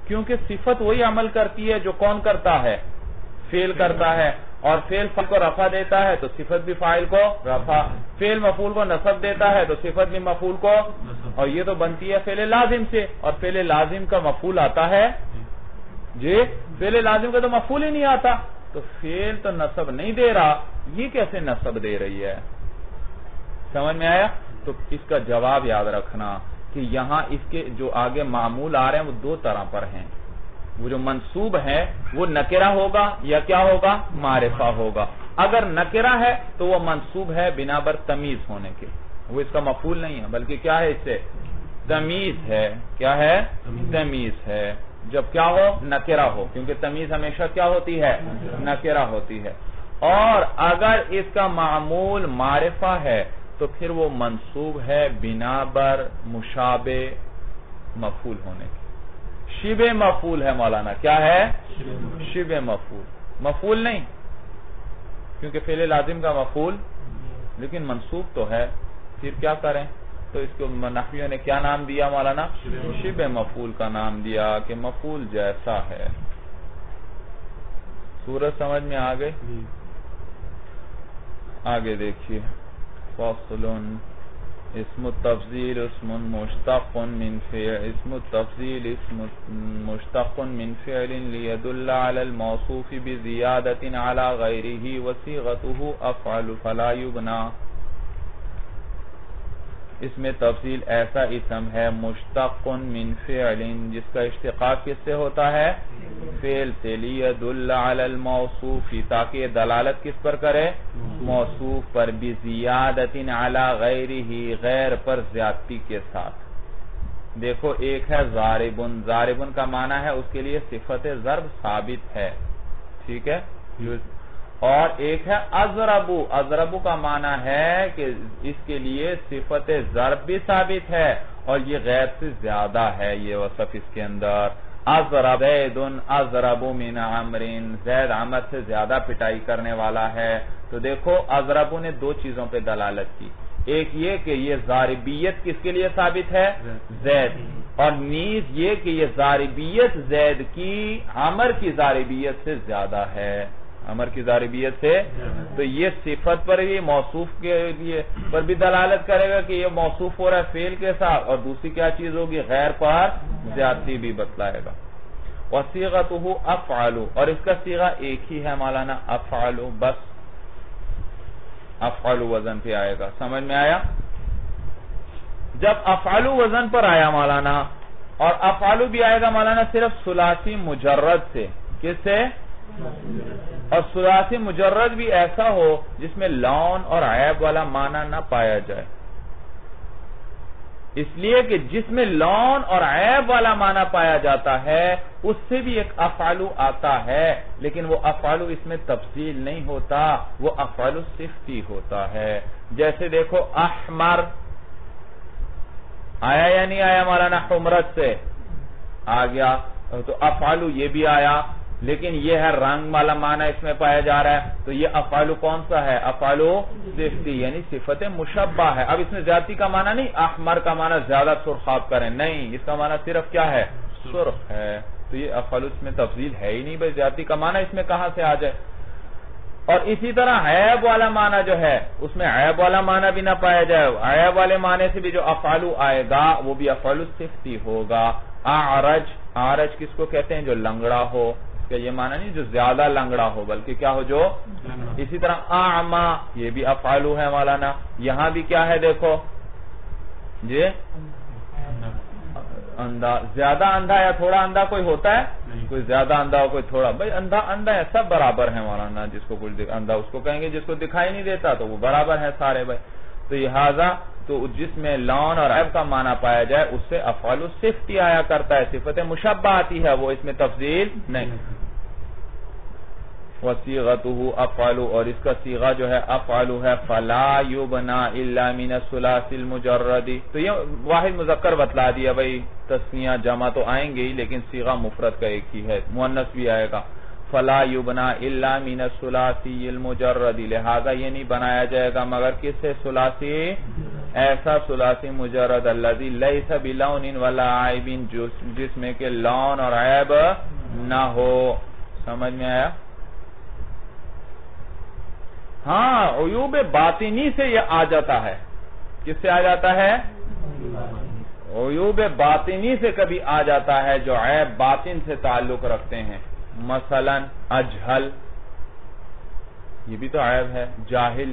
کیونکہ صفت وہی عمل کرتی ہے جو کون کرتا ہے, فعل کرتا ہے. اور فعل فاعل کو رفع دیتا ہے تو صفت بھی فاعل کو رفع, فعل مفعول کو نصب دیتا ہے تو صفت بھی مفعول کو, اور یہ تو بنتی ہے فعل لازم سے, اور فعل لازم کا مفعول آتا ہے جی, فعل لازم کا تو مفعول ہی نہیں آتا, تو فعل تو نصب نہیں دے رہا, یہ کیسے نصب دے رہی ہے؟ سمجھ میں آیا؟ تو اس کا جواب یاد رکھنا کہ یہاں اس کے جو آگے معمول آ رہے ہیں وہ 2 طرح پر ہیں. وہ جو منصوب ہے وہ نکرہ ہوگا یا کیا ہوگا معرفہ ہوگا. اگر نکرہ ہے تو وہ منصوب ہے بنا بر تمیز ہونے کے, وہ اس کا مفعول نہیں ہے بلکہ کیا ہے, اس سے تمیز ہے. کیا ہے؟ تمیز ہے. جب کیا ہو نکرہ ہو, کیونکہ تمیز ہمیشہ کیا ہوتی ہے نکرہ ہوتی ہے. اور اگر اس کا معمول معرفہ ہے تو پھر وہ منصوب ہے بنا بر مشابہ مفعول ہونے کے. شبہ مفعول ہے مولانا. کیا ہے؟ شبہ مفعول, مفعول نہیں, کیونکہ فعل لازم کا مفعول لیکن منصوب تو ہے. پھر کیا کریں؟ تو اس کو نحویوں نے کیا نام دیا مولانا؟ شبہ مفعول کا نام دیا کہ مفعول جیسا ہے. صورت سمجھ میں آ گئی؟ آگے دیکھیے. فصل اسم التفضیل اسم مشتق من فعل, اسم التفضیل اسم مشتق من فعل لیدل علی الموصوف بزیادت علی غیرہ وصیغته افعل فلا یبنا. اسم تفضیل ایسا اسم ہے مشتق من فعل جس کا اشتقاق کس سے ہوتا ہے؟ فعل سے. لیدل علی الموصوف تاکہ دلالت کس پر کرے؟ موصوف پر. بزیادت علی غیرہ غیر پر زیادتی کے ساتھ. دیکھو ایک ہے ضاربن, ضاربن کا معنی ہے اس کے لیے صفت ضرب ثابت ہے, ٹھیک ہے. اور ایک ہے اضربو, اضربو کا معنی ہے کہ اس کے لیے صفت ضرب بھی ثابت ہے اور یہ غیر سے زیادہ ہے, یہ وصف اس کے اندر. اضرب زیدن اضرب من عمر, زید عمر سے زیادہ پٹائی کرنے والا ہے. تو دیکھو اضربو نے 2 چیزوں پہ دلالت کی. ایک یہ کہ یہ ضاربیت کس کے لیے ثابت ہے؟ زید. اور نیز یہ کہ یہ ضاربیت زید کی عمر کی ضاربیت سے زیادہ ہے, عمر کی ضاربیت سے. تو یہ صفت پر بھی موصوف کے لیے پر بھی دلالت کرے گا کہ یہ موصوف ہو رہا ہے فعل کے ساتھ, اور دوسری کیا چیز ہوگی غیر پر زیادتی بھی بتلائے گا. وصیغته افعل, اور اس کا صیغہ ایک ہی ہے مولانا افعل, بس افعل وزن پہ آئے گا. سمجھ میں آیا؟ جب افعل وزن پر آیا مولانا, اور افعل بھی آئے گا مولانا صرف ثلاثی مجرد سے. کس سے؟ اور ثلاثی مجرد بھی ایسا ہو جس میں لون اور عیب والا معنی نہ پایا جائے. اس لیے کہ جس میں لون اور عیب والا معنی پایا جاتا ہے اس سے بھی ایک افعلو آتا ہے, لیکن وہ افعلو اس میں تفصیل نہیں ہوتا, وہ افعلو صفتی ہوتا ہے. جیسے دیکھو احمر آیا یا نہیں آیا مولانا؟ حمرت سے آ گیا, تو افعلو یہ بھی آیا. لیکن یہ ہے رنگ والا معنی اس میں پایا جا رہا ہے، تو یہ افعالو کون سا ہے؟ افعالو صفتی، یعنی صفت مشبہ ہے۔ اب اس میں زیادتی کا معنی نہیں احمر کا معنی زیادہ سرخاب کریں، نہیں، اس کا معنی صرف کیا ہے؟ سرخ ہے۔ تو یہ افعالو اس میں تفضیل ہے ہی نہیں، بھائی زیادتی کا معنی اس میں کہاں سے آ جائے؟ اور اسی طرح عیب والا معنی جو ہے اس میں عیب والا معنی بھی نہ پایا جائے، عیب والے معنی سے بھی جو افعالو آئے گا وہ بھی افعالو صفتی ہوگا۔ اعرج، اعرج کس کو کہتے ہیں؟ جو لنگڑا ہو، اس کا یہ معنی نہیں جو زیادہ لنگڑا ہو بلکہ کیا ہو؟ جو اسی طرح اعما، یہ بھی افعالو ہے مولانا۔ یہاں بھی کیا ہے دیکھو جی، اندھا، زیادہ اندھا یا تھوڑا اندھا کوئی ہوتا ہے؟ کوئی زیادہ اندھا ہو کوئی تھوڑا، بھائی اندھا اندھا ہے، سب برابر ہے مولانا۔ جس کو کچھ اندھا اس کو کہیں گے، جس کو دکھائی نہیں دیتا تو وہ برابر ہے سارے بھائی۔ تو لہذا تو جس میں لون اور عیب کا معنی پایا جائے اس سے افعال صفتی آیا کرتا ہے، صفت مشبہ آتی ہے، وہ اس میں تفضیل نہیں۔ وَصِيغَتُهُ أَفْعَلُ، اور اس کا صیغہ جو ہے افعلو ہے۔ فَلَا يُبْنَى إِلَّا مِنَ الثُّلَاثِ الْمُجَرَّدِ، تو یہ واحد مذکر بتلا دیا بھائی، تسنیہ جمع تو آئیں گے ہی لیکن صیغہ مفرد کا ایک ہی ہے، مؤنث بھی آئے گا۔ فَلَا يُبْنَى إِلَّا مِنَ الثُّلَاثِ الْمُجَرَّدِ، لہذا یہ نہیں بنایا جائے گا مگر کس سے؟ ثلاثی، ایسا ثلاثی مجرد الذی لیس بلون ولا عیب، جس میں کہ لون اور عیب نہ ہو۔ سمجھ میں آیا؟ ہاں، عیوب باطنی سے یہ آ جاتا ہے۔ کس سے آ جاتا ہے؟ عیوب باطنی سے کبھی آ جاتا ہے جو عیب باطن سے تعلق رکھتے ہیں، مثلا اجہل، یہ بھی تو عیب ہے۔ جاہل،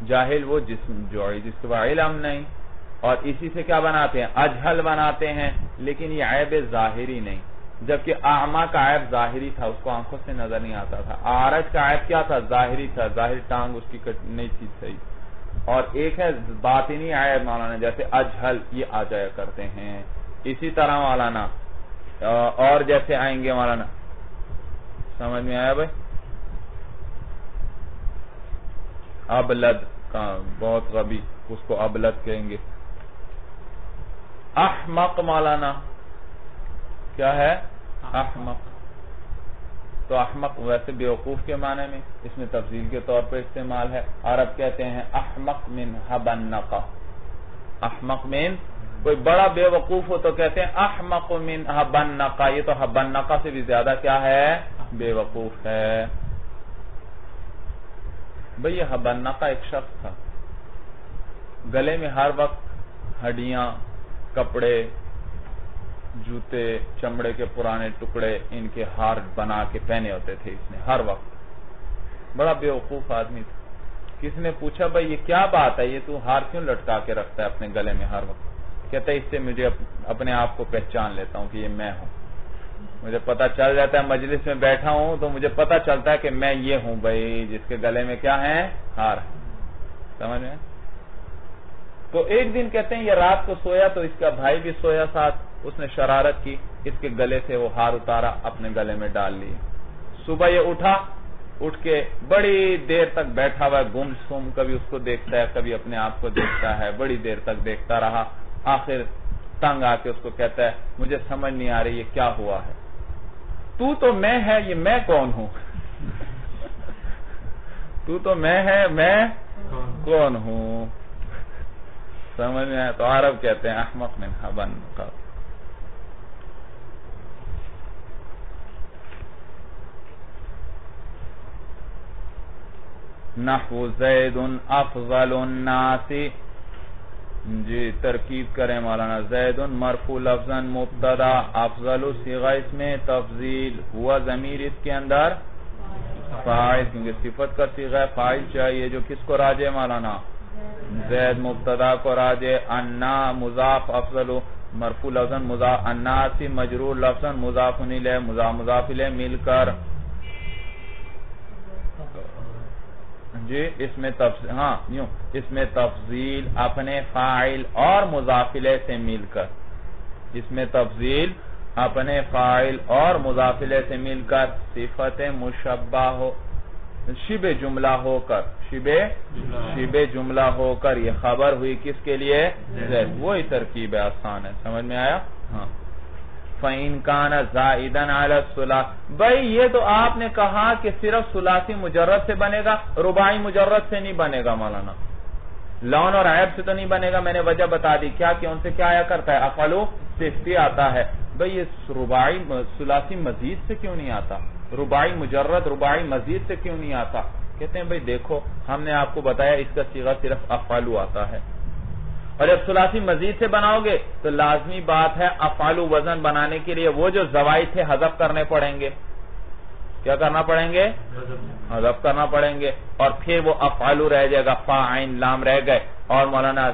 جاہل وہ جس کے بعد علم نہیں، اور اسی سے کیا بناتے ہیں؟ اجہل بناتے ہیں، لیکن یہ عیب ظاہری نہیں، جبکہ اعما کا عیب ظاہری تھا، اس کو آنکھوں سے نظر نہیں آتا تھا۔ اعرج کا عیب کیا تھا؟ ظاہری تھا، ظاہر ٹانگ اس کی نہیں تھی صحیح۔ اور ایک ہے باطنی عیب مولانا، جیسے اجہل، یہ آ جایا کرتے ہیں۔ اسی طرح مولانا اور جیسے آئیں گے مولانا، سمجھ میں آیا بھائی؟ ابلد کا بہت غبی، اس کو ابلد کہیں گے۔ احمق مولانا کیا ہے؟ احمق، تو احمق ویسے بیوقوف کے معنی میں، اس میں تفضیل کے طور پر استعمال ہے۔ عرب کہتے ہیں احمق من حبنقہ، احمق من، کوئی بڑا بے وقوف ہو تو کہتے ہیں احمق من حبنقہ، یہ تو حبنقہ سے بھی زیادہ کیا ہے؟ بے وقوف ہے۔ بھئی یہ حبنقہ ایک شخص تھا، گلے میں ہر وقت ہڈیاں، کپڑے، جوتے، چمڑے کے پرانے ٹکڑے، ان کے ہار بنا کے پہنے ہوتے تھے اس نے ہر وقت، بڑا بے وقوف آدمی تھا۔ کس نے پوچھا بھئی یہ کیا بات ہے، یہ تو ہار کیوں لٹکا کے رکھتا ہے اپنے گلے میں ہر وقت؟ کہتا ہے اس سے مجھے اپنے آپ کو پہچان لیتا ہوں کہ یہ میں ہوں، مجھے پتا چل جاتا ہے مجلس میں بیٹھا ہوں تو مجھے پتا چلتا ہے کہ میں یہ ہوں بھئی جس کے گلے میں کیا ہے؟ ہار ہے۔ سمجھ میں؟ تو ایک دن کہتے ہیں یہ رات کو سویا تو اس کا بھائی بھی سویا ساتھ، اس نے شرارت کی، اس کے گلے سے وہ ہار اتارا، اپنے گلے میں ڈال لی۔ صبح یہ اٹھا، اٹھ کے بڑی دیر تک بیٹھا ہوا گم سم، کبھی اس کو دیکھتا ہے کبھی اپنے آپ کو دیکھتا ہے، بڑی دیر تک دیکھتا رہا، آخر تنگ آ کے اس کو کہتا ہے مجھے سمجھ نہیں آ رہی یہ کیا ہوا ہے، تو میں ہے، یہ میں کون ہوں؟ تو میں ہے، میں کون ہوں؟ سمجھ میں آیا؟ تو عرب کہتے ہیں احمق من حبنقہ۔ نحو زید افضل الناس، جی ترکیب کریں مولانا۔ زید مرفوع لفظاً مبتدا، افضل صیغہ اس میں تفضیل، ہوا ضمیر اس کے اندر فاعل، کیونکہ صفت کا صیغہ فاعل چاہیے جو کس کو راجع مولانا؟ زید مبتدا کو راجع، انا مضاف، افضل مرفوع لفظاً مضاف، الناسی مجرور لفظاً مضاف الیہ، مضاف الیہ مل کر، جی اس میں تفضیل، ہاں یوں اس میں تفضیل اپنے فاعل اور مضاف الیہ سے مل کر، اس میں تفضیل اپنے فاعل اور مضاف الیہ سے مل کر، صفت مشبہ ہو، شبہ جملہ ہو کر، شبہ جملہ ہو کر یہ خبر ہوئی کس کے لیے؟ زید۔ وہی ترکیب ہے، آسان ہے، سمجھ میں آیا؟ ہاں۔ فَإِن كَانَ زَائِدًا عَلَى الثُّلَاثِ بھائی یہ تو آپ نے کہا کہ صرف ثلاثی مجرد سے بنے گا، رباعی مجرد سے نہیں بنے گا مولانا، لون اور عیب سے تو نہیں بنے گا. میں نے وجہ بتا دی کیا کہ ان سے کیا آیا کرتا ہے، افعلو صفتی آتا ہے. بھئی یہ رباعی ثلاثی مزید سے کیوں نہیں آتا، رباعی مجرد رباعی مزید سے کیوں نہیں آتا؟ کہتے ہیں بھئی دیکھو ہم نے آپ کو بتایا اس کا صیغہ صرف افعلو آتا ہے، اور جب ثلاثی مزید سے بناؤ گے تو لازمی بات ہے افعلو وزن بنانے کے لیے وہ جو زوائد تھے حذف کرنے پڑیں گے. کیا کرنا پڑیں گے؟ حذف کرنا پڑیں گے، اور پھر وہ افعلو رہ جائے گا، فا عین لام رہ گئے، اور مولانا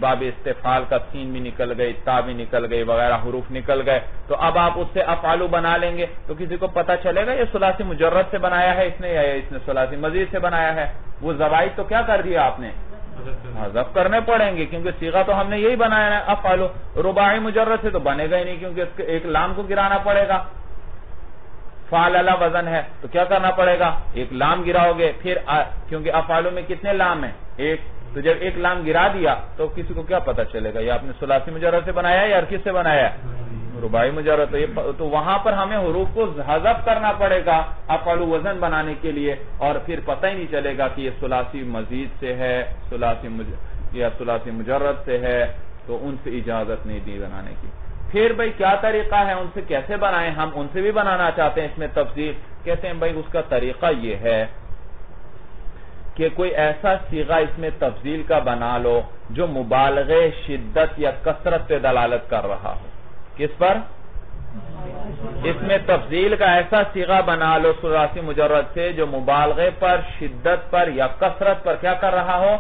باب استفعال کا سین بھی نکل گئی، تا بھی نکل گئی، وغیرہ حروف نکل گئے. تو اب آپ اس سے افعلو بنا لیں گے تو کسی کو پتہ چلے گا یہ ثلاثی مجرد سے بنایا ہے اس نے یا اس نے ثلاثی مزید سے بنایا ہے. وہ زوائد تو کیا کر دیا آپ نے، حذف کرنے پڑیں گے، کیونکہ صیغہ تو ہم نے یہی بنایا ہے افعلو. رباعی مجرد سے تو بنے گا ہی نہیں، کیونکہ اس کے ایک لام کو گرانا پڑے گا، فعللہ وزن ہے تو کیا کرنا پڑے گا، ایک لام گراؤ گے. پھر کیونکہ افعالوں میں کتنے لام ہیں، ایک، تو جب ایک لام گرا دیا تو کسی کو کیا پتا چلے گا یہ آپ نے ثلاثی مجرد سے بنایا ہے یا کس سے بنایا ہے، رباعی مجرد. تو وہاں پر ہمیں حروف کو حذف کرنا پڑے گا افعالو وزن بنانے کے لیے، اور پھر پتہ ہی نہیں چلے گا کہ یہ ثلاثی مزید سے ہے یا ثلاثی مجرد سے ہے، تو ان سے اجازت نہیں دی بنانے کی. پھر بھئی کیا طریقہ ہے، ان سے کیسے بنائیں، ہم ان سے بھی بنانا چاہتے ہیں اس میں تفصیل. کہتے ہیں بھئی اس کا طریقہ یہ ہے کہ کوئی ایسا صیغہ اس میں تفضیل کا بنا لو جو مبالغے، شدت یا کثرت پہ دلالت کر رہا ہو. کس پر؟ اس میں تفضیل کا ایسا صیغہ بنا لو ثلاثی مجرد سے جو مبالغے پر، شدت پر یا کثرت پر کیا کر رہا ہو،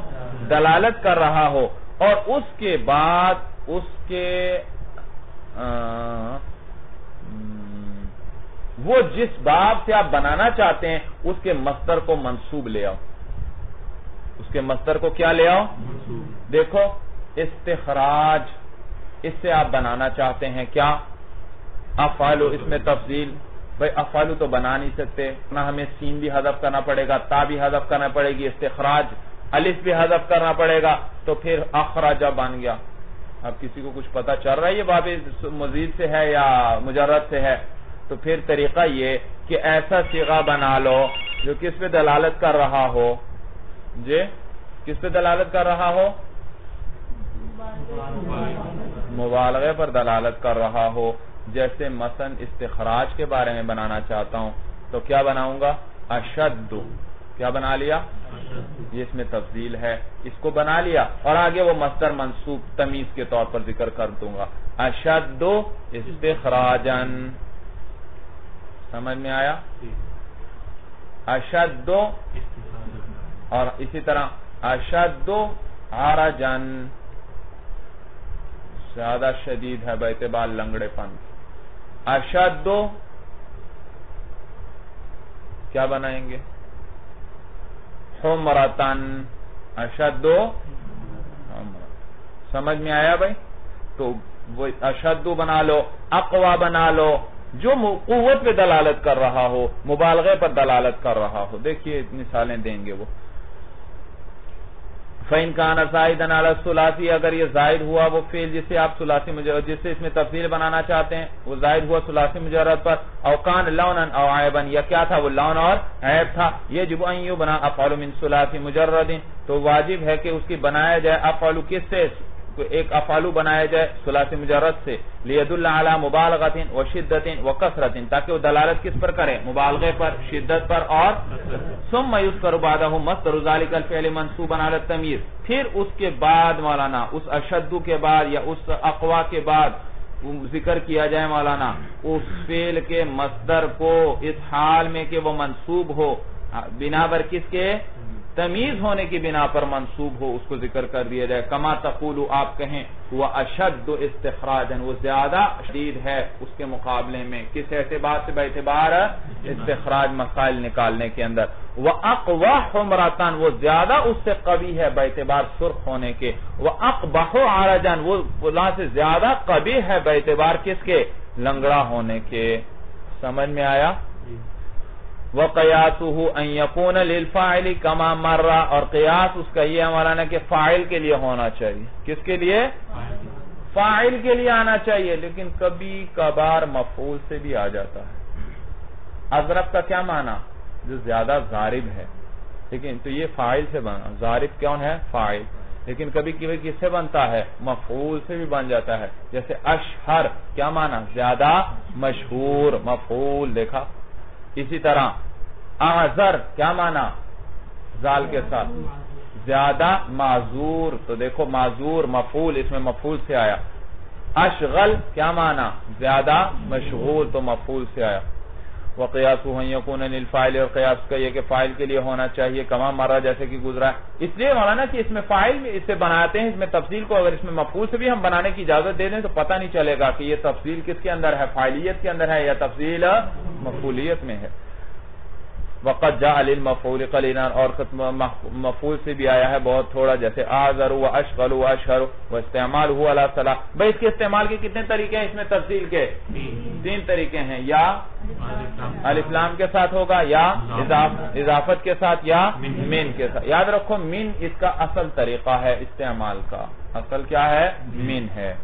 دلالت کر رہا ہو، اور اس کے بعد اس کے وہ جس باب سے آپ بنانا چاہتے ہیں اس کے مصدر کو منصوب لے آؤ. اس کے مصدر کو کیا لے آؤ؟ دیکھو استخراج، اس سے آپ بنانا چاہتے ہیں کیا، افعالو. اس میں تفضیل، بھئی افعالو تو بنا نہیں سکتے، نہ ہمیں سین بھی حذف کرنا پڑے گا، تا بھی حذف کرنا پڑے گی، استخراج الف بھی حذف کرنا پڑے گا، تو پھر اخراجہ بن گیا. اب کسی کو کچھ پتا چل رہا ہے یہ باب مزید سے ہے یا مجرد سے ہے؟ تو پھر طریقہ یہ کہ ایسا صیغہ بنا لو جو کس پہ دلالت کر رہا ہو، جی کس پہ دلالت کر رہا ہو، مبالغے پر دلالت کر رہا ہو. جیسے مثلا استخراج کے بارے میں بنانا چاہتا ہوں تو کیا بناؤں گا، اشد. کیا بنا لیا، یہ اس میں تفضیل ہے، اس کو بنا لیا، اور آگے وہ مصدر منصوب تمیز کے طور پر ذکر کر دوں گا، اشد استخراجن. سمجھ میں آیا، اشد، اور اسی طرح اشد عرجن، زیادہ شدید ہے باعتبار لنگڑے پن. اشد کیا بنائیں گے، حمرتن، اشد. سمجھ میں آیا بھائی؟ تو وہ اشد بنا لو، اقوا بنا لو جو قوت پہ دلالت کر رہا ہو، مبالغے پر دلالت کر رہا ہو. دیکھیے مثالیں دیں گے وہ. فَإِن كَانَ زَائِدًا عَلَى الثُّلَاثِ اگر یہ زائد ہوا وہ فعل جسے آپ ثلاثی مجرد، جس سے اس میں تفصیل بنانا چاہتے ہیں، وہ زائد ہوا ثلاثی مجرد پر، او کان لونا او عیبا، یا کیا تھا، وہ لون اور عیب تھا. یجب ان یبنى افعل من ثلاثی مجرد، تو واجب ہے کہ اس کی بنایا جائے افعل کس سے، ایک افعلو بنایا جائے ثلاثی مجرد سے، لیدل علی مبالغۃ وشدۃ وکثرۃ، تاکہ وہ دلالت کس پر کرے، مبالغے پر، شدت پر، اور ثم یذکر بعدہ مصدر ذلک الفعل منصوبا علی التمییز. پھر اس کے بعد مولانا اس اشد کے بعد یا اس اقوا کے بعد ذکر کیا جائے مولانا اس فعل کے مصدر کو اس حال میں کہ وہ منصوب ہو، بنا پر کس کے، تمیز ہونے کی بنا پر منصوب ہو، اس کو ذکر کر دیا جائے. کما تقولو، آپ کہیں وہ اشد استخراجا، وہ زیادہ شدید ہے اس کے مقابلے میں، کس اعتبار سے، باعتبار استخراج مسائل نکالنے کے اندر. وَأَقْوَى حُمْرَةً، وہ زیادہ اس سے قوی ہے باعتبار سرخ ہونے کے. وَأَقْبَحُ عَرَجًا، وہ فلاں سے زیادہ قوی ہے باعتبار کس کے، لنگڑا ہونے کے. سمجھ میں آیا؟ وَقِيَاسُهُ أَن يَكُونَ لِلْفَاعِلِ كَمَا مَرَّ، اور قیاس اس کا یہ مولانا کہ فاعل کے لیے ہونا چاہیے. کس کے لیے؟ فاعل کے لیے آنا چاہیے، لیکن کبھی کبھار مفعول سے بھی آ جاتا ہے۔ اضرب کا کیا معنی؟ جو زیادہ ضارب ہے، لیکن تو یہ فاعل سے بنا، ضارب کون ہے؟ فاعل، لیکن کبھی کبھی کس سے بنتا ہے؟ مفعول سے بھی بن جاتا ہے، جیسے اشہر کیا معنی؟ زیادہ مشہور، مفعول، دیکھا۔ اسی طرح اعذر کیا معنی؟ زال کے ساتھ، زیادہ معذور، تو دیکھو معذور مفعول، اس میں مفعول سے آیا۔ اشغل کیا معنی؟ زیادہ مشغول، تو مفعول سے آیا۔ وقیاسہ ان یکون للفاعل، اور قیاس کا یہ کہ فاعل کے لیے ہونا چاہیے، کما مرہ جیسے کہ گزرا ہے۔ اس لیے مولانا کہ اس میں فاعل بھی اس سے بناتے ہیں، اس میں تفصیل کو اگر اس میں مفعول سے بھی ہم بنانے کی اجازت دے دیں تو پتہ نہیں چلے گا کہ یہ تفصیل کس کے اندر ہے، فاعلیت کے اندر ہے یا تفصیل مفعولیت میں ہے۔ وقد جاء للمفعول قلیلا، اور مفعول سے بھی آیا ہے بہت تھوڑا، جیسے اعذر و اشغل و اشہر و استعمال ہوا علی صلاح۔ بھئی اس کے استعمال کے کتنے طریقے ہیں؟ اس میں تفصیل کے 3 طریقے ہیں، یا الف لام کے ساتھ ہوگا، یا اضافت کے ساتھ، یا من کے ساتھ۔ یاد رکھو من اس کا اصل طریقہ ہے استعمال کا، اصل کیا ہے؟ من ہے۔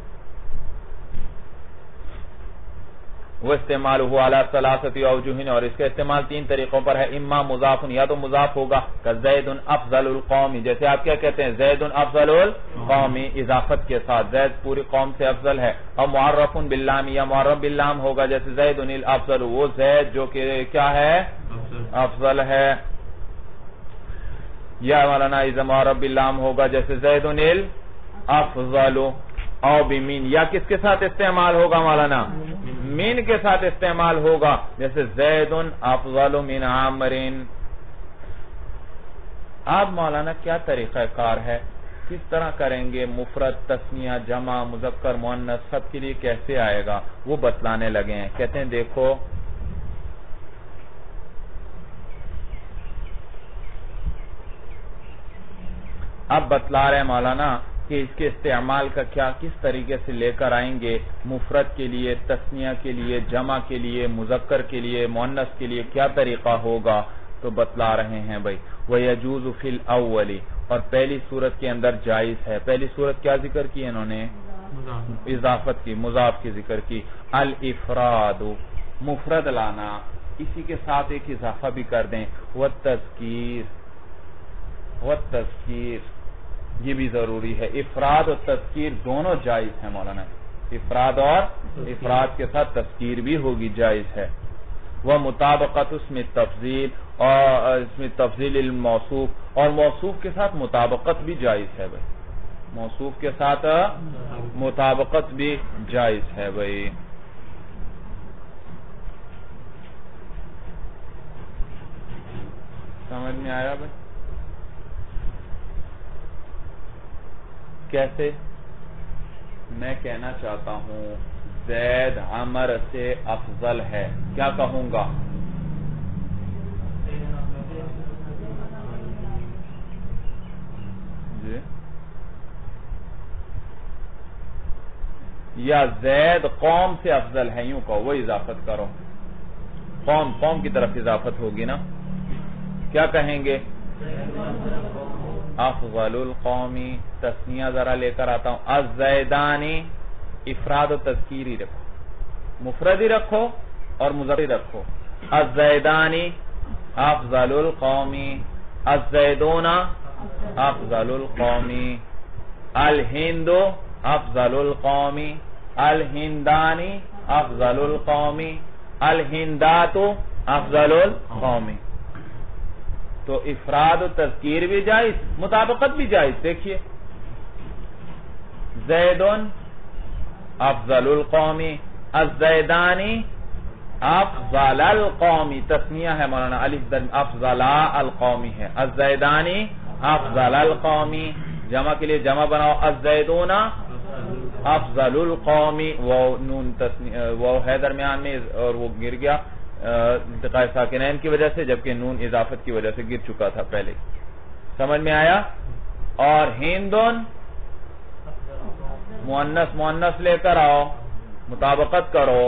وہ استعمال ہوا علی ثلاثۃ اوجہ، اور اس کا استعمال 3 طریقوں پر ہے۔ اما مضاف، یا تو مضاف ہوگا، کہ زید افضل القوم، جیسے آپ کیا کہتے ہیں؟ زید افضل القوم، اضافت کے ساتھ، زید پوری قوم سے افضل ہے۔ اور معرف باللام، یا معرف باللام ہوگا، جیسے زید الافضل، وہ زید جو کہ کیا ہے؟ افضل ہے۔ یا مولانا اذا معرف باللام ہوگا، جیسے زید الافضل۔ او بمین، یا کس کے ساتھ استعمال ہوگا مولانا؟ مین کے ساتھ استعمال ہوگا، جیسے زید افضل من عامر۔ اب مولانا کیا طریقہ کار ہے، کس طرح کریں گے؟ مفرد، تثنیہ، جمع، مذکر، مؤنث، سب کے لیے کیسے آئے گا وہ بتلانے لگے ہیں۔ کہتے ہیں دیکھو اب بتلا رہے ہیں مولانا کہ اس کے استعمال کا کیا، کس طریقے سے لے کر آئیں گے، مفرد کے لیے، تثنیہ کے لیے، جمع کے لیے، مذکر کے لیے، مؤنث کے لیے کیا طریقہ ہوگا، تو بتلا رہے ہیں بھائی۔ وَيَجُوزُ فِي الْأَوَّلِ، اور پہلی صورت کے اندر جائز ہے۔ پہلی صورت کیا ذکر کی انہوں نے؟ اضافت کی، مضاف کی ذکر کی۔ الافراد، مفرد لانا، اسی کے ساتھ ایک اضافہ بھی کر دیں، والتذکیر، یہ بھی ضروری ہے۔ افراد اور تذکیر دونوں جائز ہیں مولانا، افراد اور افراد کے ساتھ تذکیر بھی ہوگی، جائز ہے۔ وہ مطابقت اسم تفضیل، اور اسم تفضیل الموصوف، اور موصوف کے ساتھ مطابقت بھی جائز ہے بھائی، موصوف کے ساتھ مطابقت بھی جائز ہے بھائی۔ سمجھ میں آیا بھائی؟ کیسے؟ میں کہنا چاہتا ہوں زید عمر سے افضل ہے، کیا کہوں گا؟ جی، یا زید قوم سے افضل ہے، یوں کہو، وہ اضافت کرو، قوم کی طرف اضافت ہوگی نا، کیا کہیں گے؟ افضل القومی، تثنیہ ذرا لے کر آتا ہوں، الزیدانی، افراد و تذکیر ہی رکھو، مفرد ہی رکھو اور مذکر رکھو۔ الزیدانی افضل القومی، الزیدون افضل القومی، الہند افضل القومی، الہندانی افضل القومی، الہندات افضل القومی۔ تو افراد و تذکیر بھی جائز، مطابقت بھی جائز۔ دیکھیے زید افضل القومی، الزیدانی افضل القومی، تثنیہ ہے مولانا، افضل القومی ہے، الزیدانی افضل القومی، جمع کے لیے جمع بناؤ، الزیدون افضل القومی، وہ ہے درمیان میں اور وہ گر گیا التقاء ساکنین کی وجہ سے، جبکہ نون اضافت کی وجہ سے گر چکا تھا پہلے۔ سمجھ میں آیا؟ اور ہندون مؤنث لے کر آؤ، مطابقت کرو،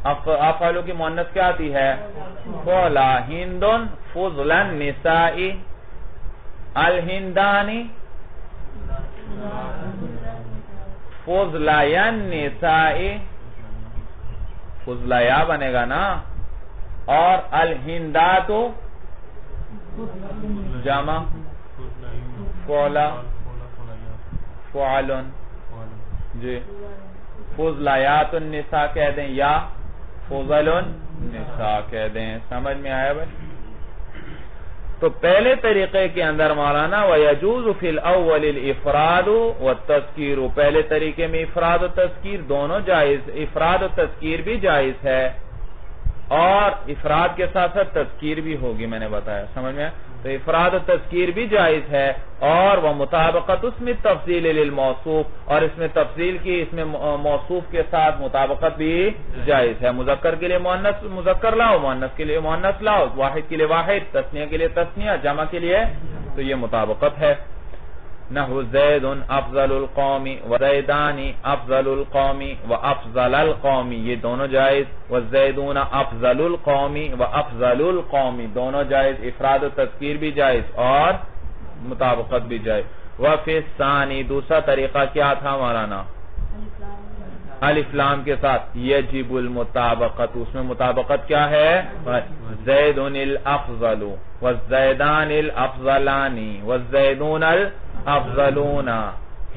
افعالوں کی مؤنث کیا آتی ہے؟ فولا، ہندون فضلا نسائی، الہندانی فضلین نسائی فضلیا بنے گا نا، اور الہندات جمع فعلا فعلن جی، فضلیات النساء کہہ دیں یا فضل النساء کہہ دیں. سمجھ میں آیا بھائی؟ تو پہلے طریقے کے اندر مولانا وَيَجُوزُ فِي الْأَوَّلِ الْإِفْرَادُ وَالتَّذْكِيرُ، پہلے طریقے میں افراد و تذکیر دونوں جائز، افراد و تذکیر بھی جائز ہے اور افراد کے ساتھ ساتھ تذکیر بھی ہوگی، میں نے بتایا. سمجھ میں؟ تو افراد و تذکیر بھی جائز ہے، اور وہ مطابقت اس میں تفضیل للموصوف، اور اس میں تفضیل کی اس میں موصوف کے ساتھ مطابقت بھی جائز ہے. مذکر کے لیے مؤنث مذکر لاؤ، مؤنث کے لیے مؤنث لاؤ، واحد کے لیے واحد، تثنیہ کے لیے تثنیہ، جمع کے لیے، تو یہ مطابقت ہے. نحو زید افضل القوم وزیدان افضل القوم وافضل القوم، یہ دونوں جائز. والزیدون افضل القوم وافضل القوم، دونوں جائز، افراد و تذکیر بھی جائز اور مطابقت بھی جائز. وفی الثانی، دوسرا طریقہ کیا تھا مولانا؟ الف لام کے ساتھ یجب المطابقت، اس میں مطابقت کیا ہے؟ زید الافضل والزیدان الافضلان والزیدون الافضلون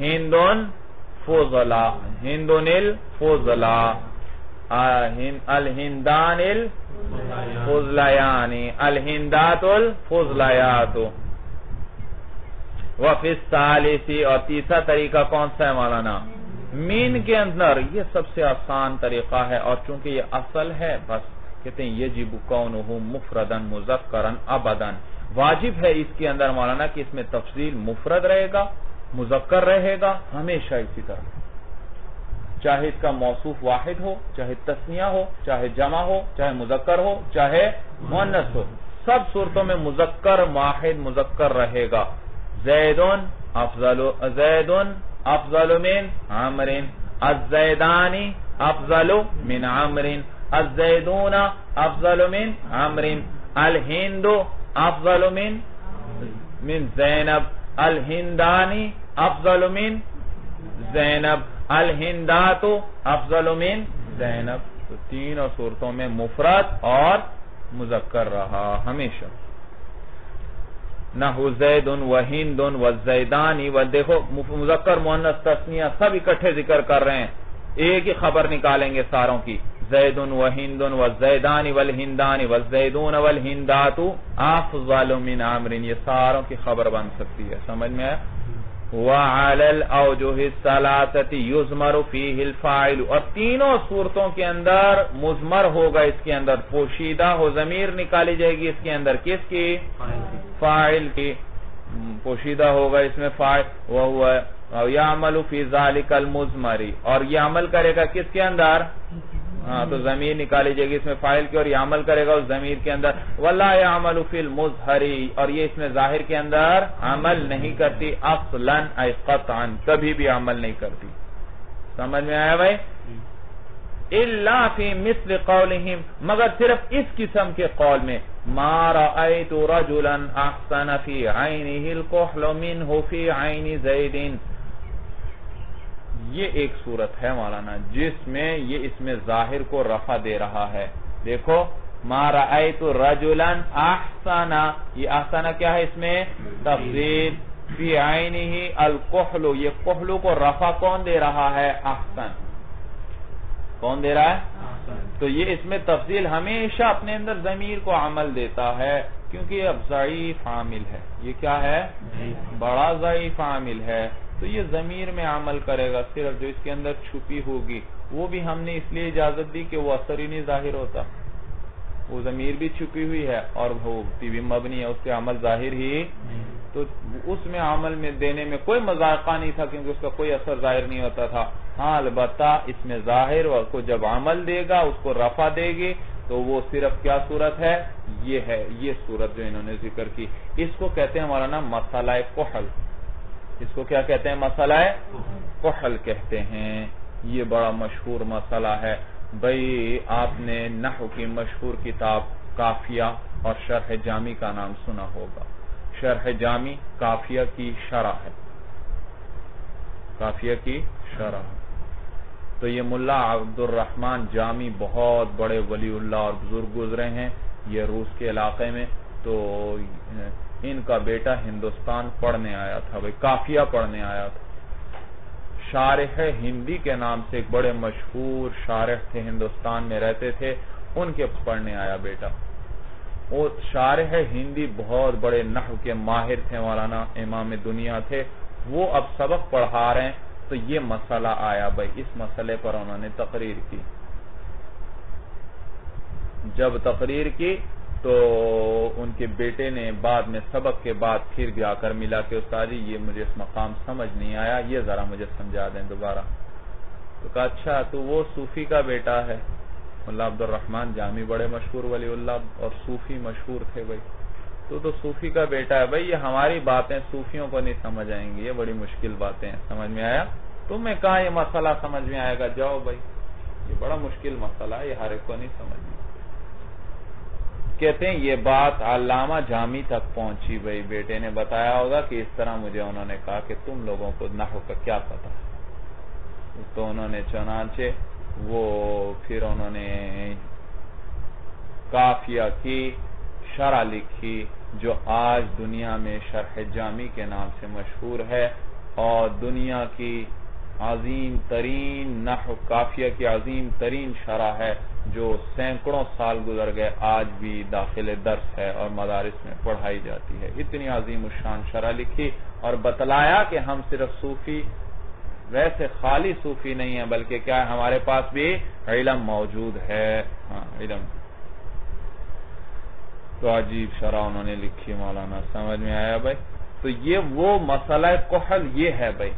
ہند فضلا ہند الفضلا الہندان الفضلیان الہندات الفضلیات. وفی الثالثی، اور تیسرا طریقہ کون سا ہے مولانا؟ مین کے اندر یہ سب سے آسان طریقہ ہے، اور چونکہ یہ اصل ہے بس کہتے ہیں یجب کونہ مفردن مذکرن ابدن، واجب ہے اس کے اندر مولانا کہ اس میں تفضیل مفرد رہے گا، مذکر رہے گا، ہمیشہ اسی طرح، چاہے اس کا موصوف واحد ہو، چاہے تثنیہ ہو، چاہے جمع ہو، چاہے مذکر ہو، چاہے مؤنث ہو، سب صورتوں میں مذکر واحد مذکر رہے گا. زیدن افضل من عمر، الزیدان افضل من عمر، الزیدون افضل من عمر، الہند افضل من زینب، الہندانی افضل من زینب، الہندات افضل من زینب. تو تینوں صورتوں میں مفرد اور مذکر رہا ہمیشہ. نحو زید و ہند و زیدانی، و دیکھو مذکر مؤنث تثنیہ سب اکٹھے ذکر کر رہے ہیں، ایک ہی خبر نکالیں گے ساروں کی. زید و ہند و زیدانی والہندانی والزیدون والہندات افضل من عمر، یہ ساروں کی خبر بن سکتی ہے. سمجھ میں آیا؟ وعلی الاوجہ الثلاثۃ یضمر فیہ الفاعل، اور تینوں صورتوں کے اندر مضمر ہوگا، اس کے اندر پوشیدہ ہو ضمیر نکالی جائے گی اس کے اندر، کس کی؟ فاعل کی. پوشیدہ ہوگا اس میں فاعل، وہو یعمل فی ذالک المضمر، اور یہ عمل کرے گا کس کے اندر؟ ہاں تو ضمیر نکالی جائے گی اس میں فاعل کی، اور یہ عمل کرے گا اس ضمیر کے اندر. ولا یعمل فی المظہر، اور یہ اس میں ظاہر کے اندر عمل نہیں کرتی، اصلا ای قطعا، کبھی بھی عمل نہیں کرتی. سمجھ میں آیا بھائی؟ الا فی مثل قولہم، مگر صرف اس قسم کے قول میں، ما رأیت رجلا احسن فی عینہ الکحل منہ فی عین زید، یہ ایک صورت ہے مولانا جس میں یہ اس میں ظاہر کو رفع دے رہا ہے. دیکھو ما رأیت رجلا احسن، یہ احسن کیا ہے؟ اس میں تفضیل. فی عینہ الکحل، یہ کحل کو رفع کون دے رہا ہے؟ احسن. کون دے رہا ہے؟ تو یہ اس میں تفضیل ہمیشہ اپنے اندر ضمیر کو عمل دیتا ہے، کیونکہ یہ اب ضعیف عامل ہے. یہ کیا ہے؟ بڑا ضعیف عامل ہے، تو یہ ضمیر میں عمل کرے گا. صرف جو اس کے اندر چھپی ہوگی وہ بھی ہم نے اس لیے اجازت دی کہ وہ اثر ہی نہیں ظاہر ہوتا، وہ ضمیر بھی چھپی ہوئی ہے اور وہ بھی مبنی ہے، اس کے عمل ظاہر ہی، تو اس میں عمل میں دینے میں کوئی مذائقہ نہیں تھا، کیونکہ اس کا کوئی اثر ظاہر نہیں ہوتا تھا. ہاں البتہ اس میں ظاہر کو جب عمل دے گا، اس کو رفع دے گی، تو وہ صرف کیا صورت ہے؟ یہ ہے، یہ صورت جو انہوں نے ذکر کی. اس کو کہتے ہیں مولانا مسئلہ کحل. اس کو کیا کہتے ہیں؟ مسئلہ کحل کہتے ہیں. یہ بڑا مشہور مسئلہ ہے بھئی. آپ نے نحو کی مشہور کتاب کافیہ اور شرح جامی کا نام سنا ہوگا. شرح جامی کافیہ کی شرح ہے. کافیہ کی شرح. تو یہ ملا عبد الرحمن جامی بہت بڑے ولی اللہ اور بزرگ گزرے ہیں یہ روس کے علاقے میں. تو ان کا بیٹا ہندوستان پڑھنے آیا تھا بھائی, کافیہ پڑھنے آیا تھا. شارح ہندی کے نام سے ایک بڑے مشہور شارح تھے, ہندوستان میں رہتے تھے, ان کے پڑھنے آیا بیٹا. وہ شارح ہندی بہت بڑے نحو کے ماہر تھے, مولانا امام دنیا تھے. وہ اب سبق پڑھا رہے ہیں تو یہ مسئلہ آیا بھائی, اس مسئلے پر انہوں نے تقریر کی. جب تقریر کی تو ان کے بیٹے نے بعد میں سبق کے بعد پھر جا کر ملا کہ استاد جی یہ مجھے اس مقام سمجھ نہیں آیا, یہ ذرا مجھے سمجھا دیں دوبارہ. تو کہا اچھا تو وہ صوفی کا بیٹا ہے. ملا عبد الرحمن جامی بڑے مشہور ولی اللہ اور صوفی مشہور تھے بھائی. تو صوفی کا بیٹا ہے بھائی, یہ ہماری باتیں صوفیوں کو نہیں سمجھ آئیں گی, یہ بڑی مشکل باتیں ہیں. سمجھ میں آیا؟ تم نے کہا یہ مسئلہ سمجھ میں آئے گا, جاؤ بھائی یہ بڑا مشکل مسئلہ ہے, یہ ہر ایک کو نہیں سمجھ میں. کہتے ہیں یہ بات علامہ جامی تک پہنچی بھائی, بیٹے نے بتایا ہوگا کہ اس طرح مجھے انہوں نے کہا کہ تم لوگوں کو نحو کا کیا پتا. تو انہوں نے چنانچہ وہ پھر انہوں نے کافیہ کی شرح لکھی جو آج دنیا میں شرح جامی کے نام سے مشہور ہے, اور دنیا کی عظیم ترین نحو کافیہ کی عظیم ترین شرح ہے جو سینکڑوں سال گزر گئے آج بھی داخل درس ہے اور مدارس میں پڑھائی جاتی ہے. اتنی عظیم الشان شرح لکھی اور بتلایا کہ ہم صرف صوفی, ویسے خالی صوفی نہیں ہیں بلکہ کیا ہے ہمارے پاس بھی علم موجود ہے. ہاں علم. تو عجیب شرح انہوں نے لکھی مولانا, سمجھ میں آیا بھائی؟ تو یہ وہ مسئلہ کحل یہ ہے بھائی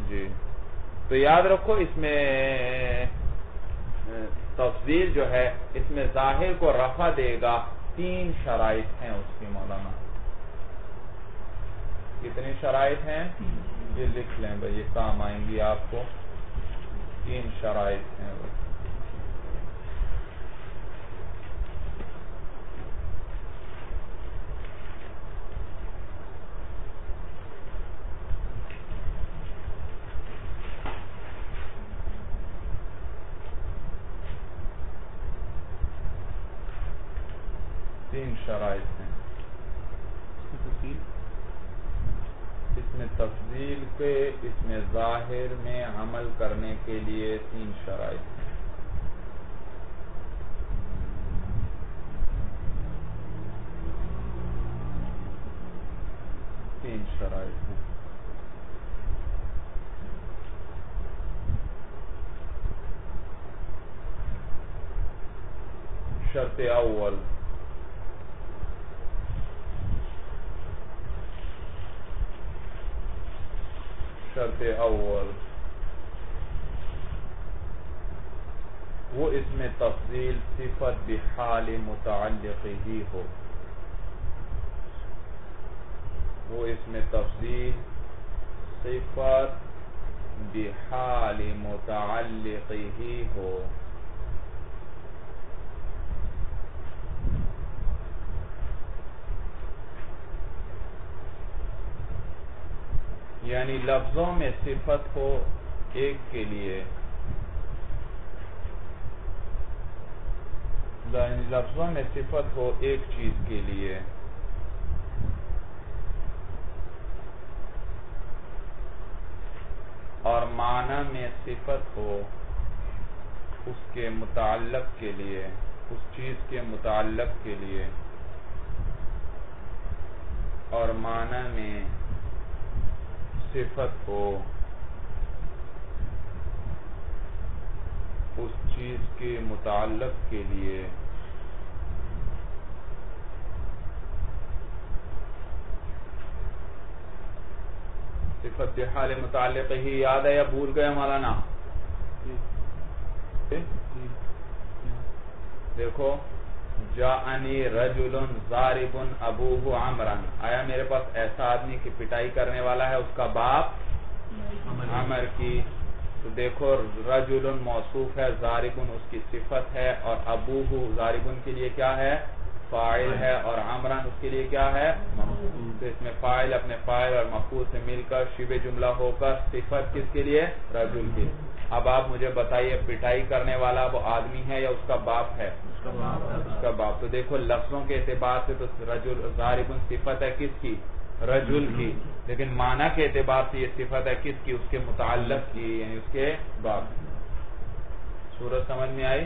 جی. تو یاد رکھو اس میں تفضیل جو ہے اس میں ظاہر کو رفع دے گا, 3 شرائط ہیں اس کی مولانا. کتنی شرائط ہیں یہ لکھ لیں بھائی, یہ کام آئیں گی آپ کو. 3 شرائط ہیں بھائی. شرائط ہیں اس میں تفضیل کے, اس میں ظاہر میں عمل کرنے کے لیے 3 شرائط ہیں. شرط اول وہ اس میں تفضیل صفت بحال متعلق ہی ہو. وہ اس میں تفضیل صفت بحال متعلق ہی ہو. یعنی لفظوں میں صفت ہو ایک کے لیے, لفظوں میں صفت ہو ایک چیز کے لیے, اور معنی میں صفت ہو اس کے متعلق کے لیے, اس چیز کے متعلق کے لیے, اور معنی میں صفت ہو اس چیز کے متعلق کے لیے. صفت بحال متعلق ہی یاد ہے یا بھول گئے مولانا؟ دیکھو, جاءنی رجل ضارب ابوہ عمرا, آیا میرے پاس ایسا آدمی کی پٹائی کرنے والا ہے, اس کا باپ عمر کی. تو دیکھو رجل موصوف ہے, ضارب اس کی صفت ہے, اور ابوہ ضارب کے لیے کیا ہے؟ فاعل ہے اور عمرن اس کے لیے کیا ہے مفعول. تو اس میں فاعل اپنے فاعل اور مفعول سے مل کر شبہ جملہ ہو کر صفت کس کے لیے رجل کی. اب آپ مجھے بتائیے پٹائی کرنے والا وہ آدمی ہے یا اس کا باپ ہے؟ اس کا باپ. تو دیکھو لفظوں کے اعتبار سے تو رجل ضارب صفت ہے کس کی؟ رجل کی. لیکن معنی کے اعتبار سے یہ صفت ہے کس کی؟ اس کے متعلق کی یعنی اس کے باپ. صورت سمجھ میں آئی؟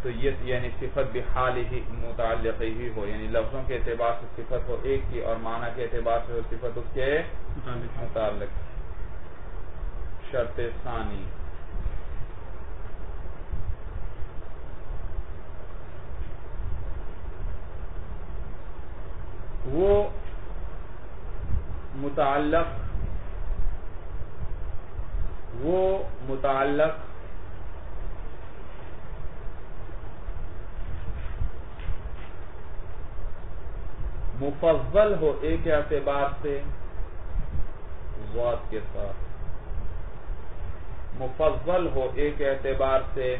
تو یہ یعنی صفت بحال ہی متعلق ہی ہو یعنی لفظوں کے اعتبار سے صفت ہو ایک کی اور معنی کے اعتبار سے وہ صفت اس کے متعلق. شرط ثانی وہ متعلق مفضل ہو ایک اعتبار سے ذات کے ساتھ، مفضل ہو ایک اعتبار سے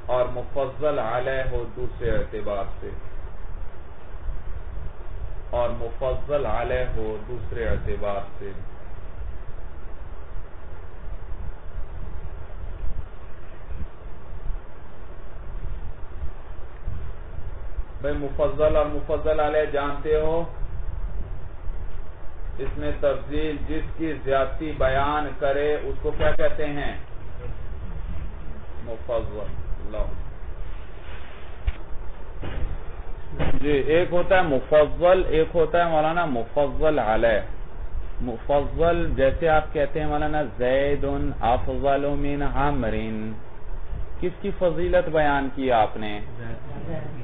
اور مفضل علیہ ہو دوسرے اعتبار سے، اور مفضل علیہ ہو دوسرے اعتبار سے. بھئی مفضل اور مفضل علیہ جانتے ہو، اس میں تفضیل جس کی زیادتی بیان کرے اس کو کیا کہتے ہیں؟ مفضل. جی ایک ہوتا ہے مفضل، ایک ہوتا ہے مولانا مفضل علیہ. مفضل جیسے آپ کہتے ہیں مولانا زید افضل من عمر، کس کی فضیلت بیان کی آپ نے؟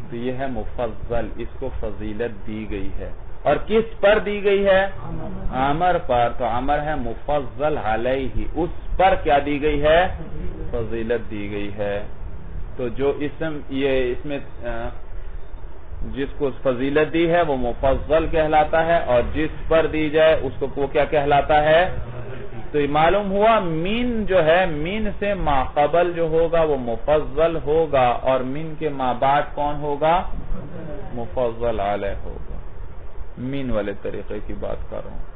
تو یہ ہے مفضل، اس کو فضیلت دی گئی ہے. اور کس پر دی گئی ہے؟ عمر پر. تو عمر ہے مفضل علیہ، اس پر کیا دی گئی ہے؟ فضیلت دی گئی ہے. تو جو اسم یہ اس میں جس کو فضیلت دی ہے وہ مفضل کہلاتا ہے، اور جس پر دی جائے اس کو وہ کیا کہلاتا ہے؟ تو یہ معلوم ہوا من جو ہے من سے ما قبل جو ہوگا وہ مفضل ہوگا، اور من کے ما بعد کون ہوگا؟ مفضل علیہ ہوگا. من والے طریقے کی بات کر رہا ہوں.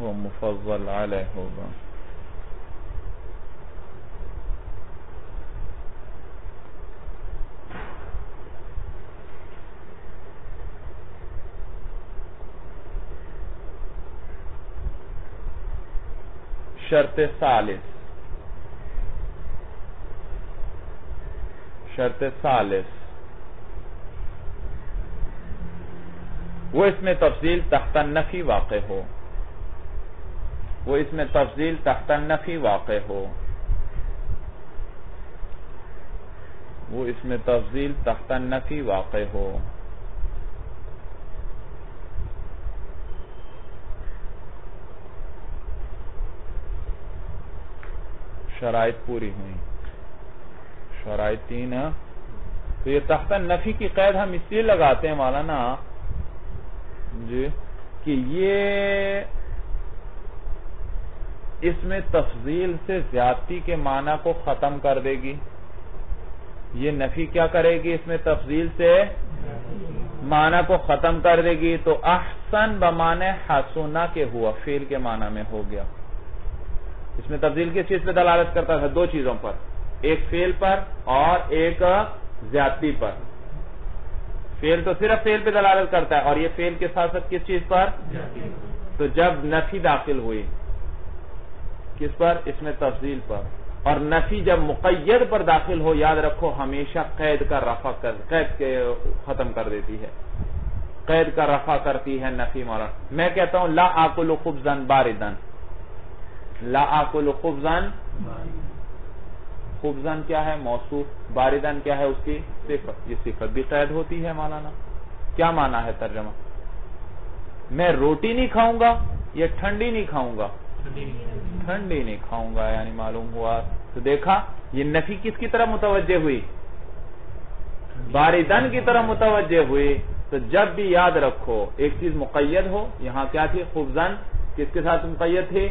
وہ مفضل علیہ ہوگا. شرط ثالث، شرط ثالث وہ اس میں تفضیل تحت النفی واقع ہو، وہ اس میں تفضیل تحت النفی واقع ہو، وہ اس میں تفضیل تحت النفی واقع ہو. شرائط پوری ہوئی، شرائط 3 ہے. تو یہ تحت النفی کی قید ہم اس لیے لگاتے ہیں مولانا جی کہ یہ اس میں تفضیل سے زیادتی کے معنی کو ختم کر دے گی. یہ نفی کیا کرے گی؟ اس میں تفضیل سے معنی کو ختم کر دے گی. تو احسن بمعنی حسنہ کے ہوا فعل کے معنی میں ہو گیا. اس میں تفضیل کس چیز پہ دلالت کرتا ہے؟ 2 چیزوں پر، ایک فعل پر اور ایک زیادتی پر. فعل تو صرف فعل پہ دلالت کرتا ہے، اور یہ فعل کے ساتھ ساتھ کس چیز پر؟ تو جب نفی داخل ہوئی کس پر؟ اس میں تفضیل پر. اور نفی جب مقید پر داخل ہو یاد رکھو ہمیشہ قید کا رفع قید کے ختم کر دیتی ہے، قید کا رفع کرتی ہے نفی. مولانا میں کہتا ہوں لا آکل خبزا باردا، لا آکل خبزا، خبزا کیا ہے؟ موصوف. باردن کیا ہے؟ اس کی صفت. یہ صفت بھی قید ہوتی ہے مولانا. کیا معنی ہے ترجمہ؟ میں روٹی نہیں کھاؤں گا یا ٹھنڈی نہیں کھاؤں گا؟ ٹھنڈی نہیں کھاؤں گا یعنی معلوم ہوا. تو دیکھا یہ نفی کس کی طرف متوجہ ہوئی؟ باردن کی طرف متوجہ ہوئی. تو جب بھی یاد رکھو ایک چیز مقید ہو، یہاں کیا تھی؟ خبزن، کس کے ساتھ مقید تھی؟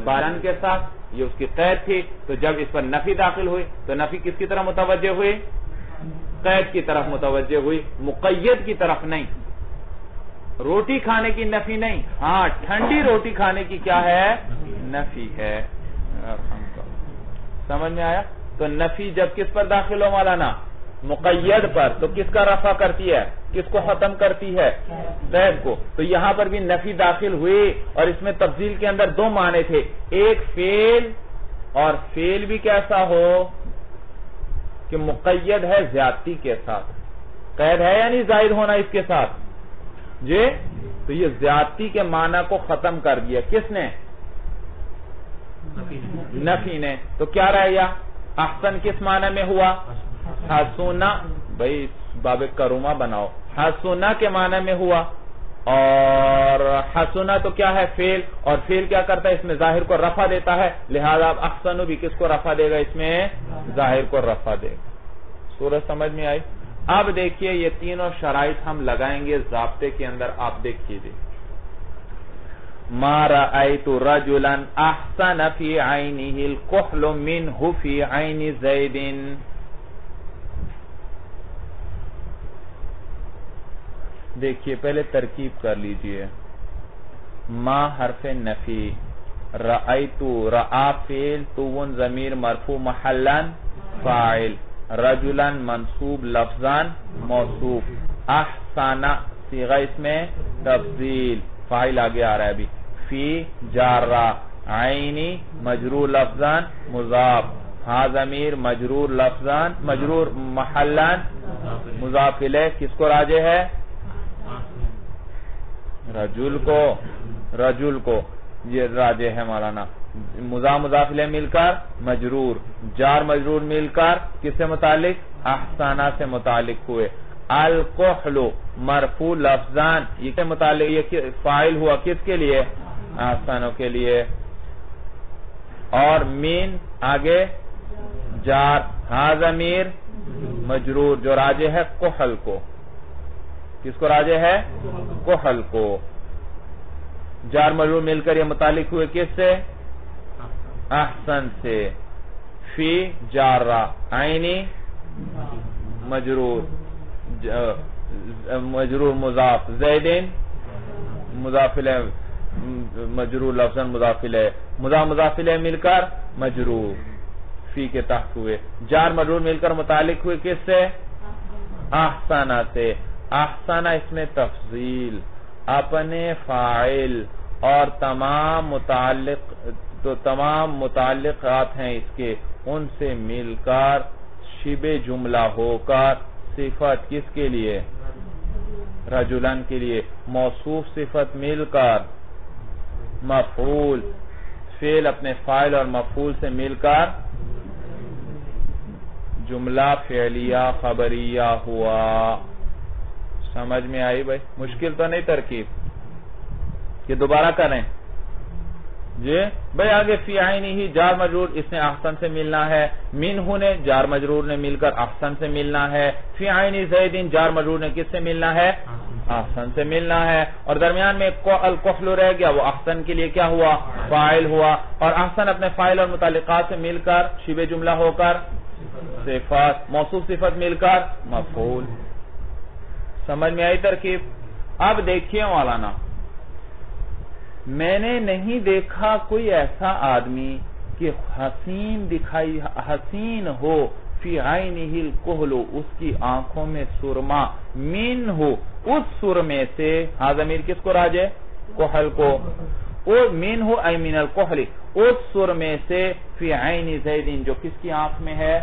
بارن کے ساتھ، یہ اس کی قید تھی. تو جب اس پر نفی داخل ہوئی تو نفی کس کی طرف متوجہ ہوئی؟ قید کی طرف متوجہ ہوئی، مقید کی طرف نہیں. روٹی کھانے کی نفی نہیں، ہاں ٹھنڈی روٹی کھانے کی کیا ہے؟ نفی ہے. سمجھ میں آیا؟ تو نفی جب کس پر داخل ہو مولانا؟ مقید پر، تو کس کا رفع کرتی ہے؟ کس کو ختم کرتی ہے؟ قید کو. تو یہاں پر بھی نفی داخل ہوئی، اور اس میں تفضیل کے اندر دو معنی تھے، ایک فعل، اور فعل بھی کیسا ہو کہ مقید ہے زیادتی کے ساتھ. قید ہے یعنی زائد ہونا اس کے ساتھ جی. تو یہ زیادتی کے معنی کو ختم کر دیا کس نے؟ نفی نے. تو کیا رہ گیا؟ احسن کس معنی میں ہوا؟ حسنا. بھئی باب کرومہ بناؤ. حسنا کے معنی میں ہوا، اور حسنا تو کیا ہے؟ فعل، اور فعل کیا کرتا ہے؟ اس میں ظاہر کو رفع دیتا ہے، لہذا اب احسن بھی کس کو رفع دے گا؟ اس میں ظاہر کو رفع دے گا. سورج سمجھ میں آئی؟ اب دیکھیے یہ تینوں شرائط ہم لگائیں گے ضابطے کے اندر. آپ دیکھیے ما رأيت رجلا احسن في عينه الكحل منه في عين زيد. دیکھیے پہلے ترکیب کر لیجئے. ما حرف نفی، رأيت رأى فعل، تون ضمیر مرفوع محلا فاعل، رجلا منصوب لفظان موصوف، احسن صیغہ اس میں تفضیل، فاعل آگے آ رہا ہے ابھی، فی جارہ، عینی مجرور لفظان مضاف، ہا ضمیر مجرور لفظان مجرور محلان مضاف الیہ. کس کو راجع ہے؟ رجل کو یہ راجع ہے مولانا. مضاف الیہ مل کر مجرور، جار مجرور مل کر کس سے متعلق؟ احسانہ سے متعلق ہوئے. الکحل مرفوع لفظان، یہ کے متعلق، یہ فاعل ہوا کس کے لیے؟ احسانوں کے لیے. اور مین آگے جار، ہا ضمیر مجرور جو راجع ہے کحل کو. کس کو راجع ہے؟ کحل کو. جار مجرور مل کر یہ متعلق ہوئے کس سے؟ احسن سے. فی جارہ، عینی مجرور مضاف، زیدین مضاف الیہ مجرور لفظاً مضاف الیہ، مضاف الیہ مل کر مجرور فی کے تحت ہوئے. جار مجرور مل کر متعلق ہوئے کس سے؟ احسانہ سے. احسانہ اس میں تفضیل، اپنے فاعل اور تمام متعلقات ہیں اس کے، ان سے مل کر شبہ جملہ ہو کر صفت کس کے لیے؟ رجلن کے لیے. موصوف صفت مل کر مفعول، فعل اپنے فاعل اور مفعول سے مل کر جملہ فعلیہ خبریہ ہوا. سمجھ میں آئی بھائی؟ مشکل تو نہیں ترکیب؟ کہ دوبارہ کریں جی بھائی. آگے فی عینہ ہی جار مجرور، اس نے احسن سے ملنا ہے. منہ نے جار مجرور نے مل کر احسن سے ملنا ہے. فی عین زیدین جار مجرور نے کس سے ملنا ہے؟ احسن سے ملنا ہے. اور درمیان میں الکحل رہ گیا، وہ احسن کے لیے کیا ہوا؟ فاعل ہوا. اور احسن اپنے فاعل اور متعلقات سے مل کر شبہ جملہ ہو کر صفات، موصوف صفت مل کر مفعول. سمجھ میں آئی ترکیب؟ اب دیکھیے مولانا، میں نے نہیں دیکھا کوئی ایسا آدمی کہ حسین ہو، فی عینہ الکحل، اس کی آنکھوں میں سرما، منہ اس سرمے سے، ہا ضمیر کس کو راجع؟ کحل کو. منہ ای من الکحل، اس سرمے سے، فی عین زیدین جو کس کی آنکھ میں ہے؟